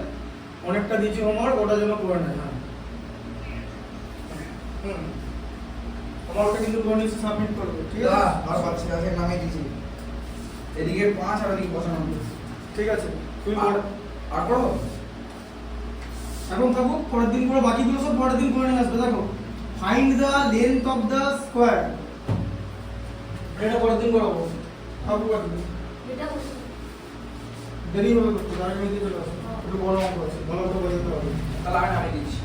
অনেকটা দিয়েছি হোমওয়ার্ক ওটা যেন করে নেয় হ্যাঁ হোমওয়ার্কটা কিন্তু করে নিচ্ছে সাবমিট করবে ঠিক আছে আর পাচ্ছি না নামে দিয়েছি এদিকে 5 আর এদিকে 95 ঠিক আছে তুমি আর করো এখন থাকো পরের দিন করে বাকিগুলো সব পরের দিন করে নিয়ে আসবে দেখো find the length of the square এটা পরের দিন করাবো থাকো বাকি এটা দেরি হবে করতে আগে নিতে চলে আসো একটু বড় অঙ্ক আছে ভালো করে বোঝাতে হবে তাহলে আমি নামে দিচ্ছি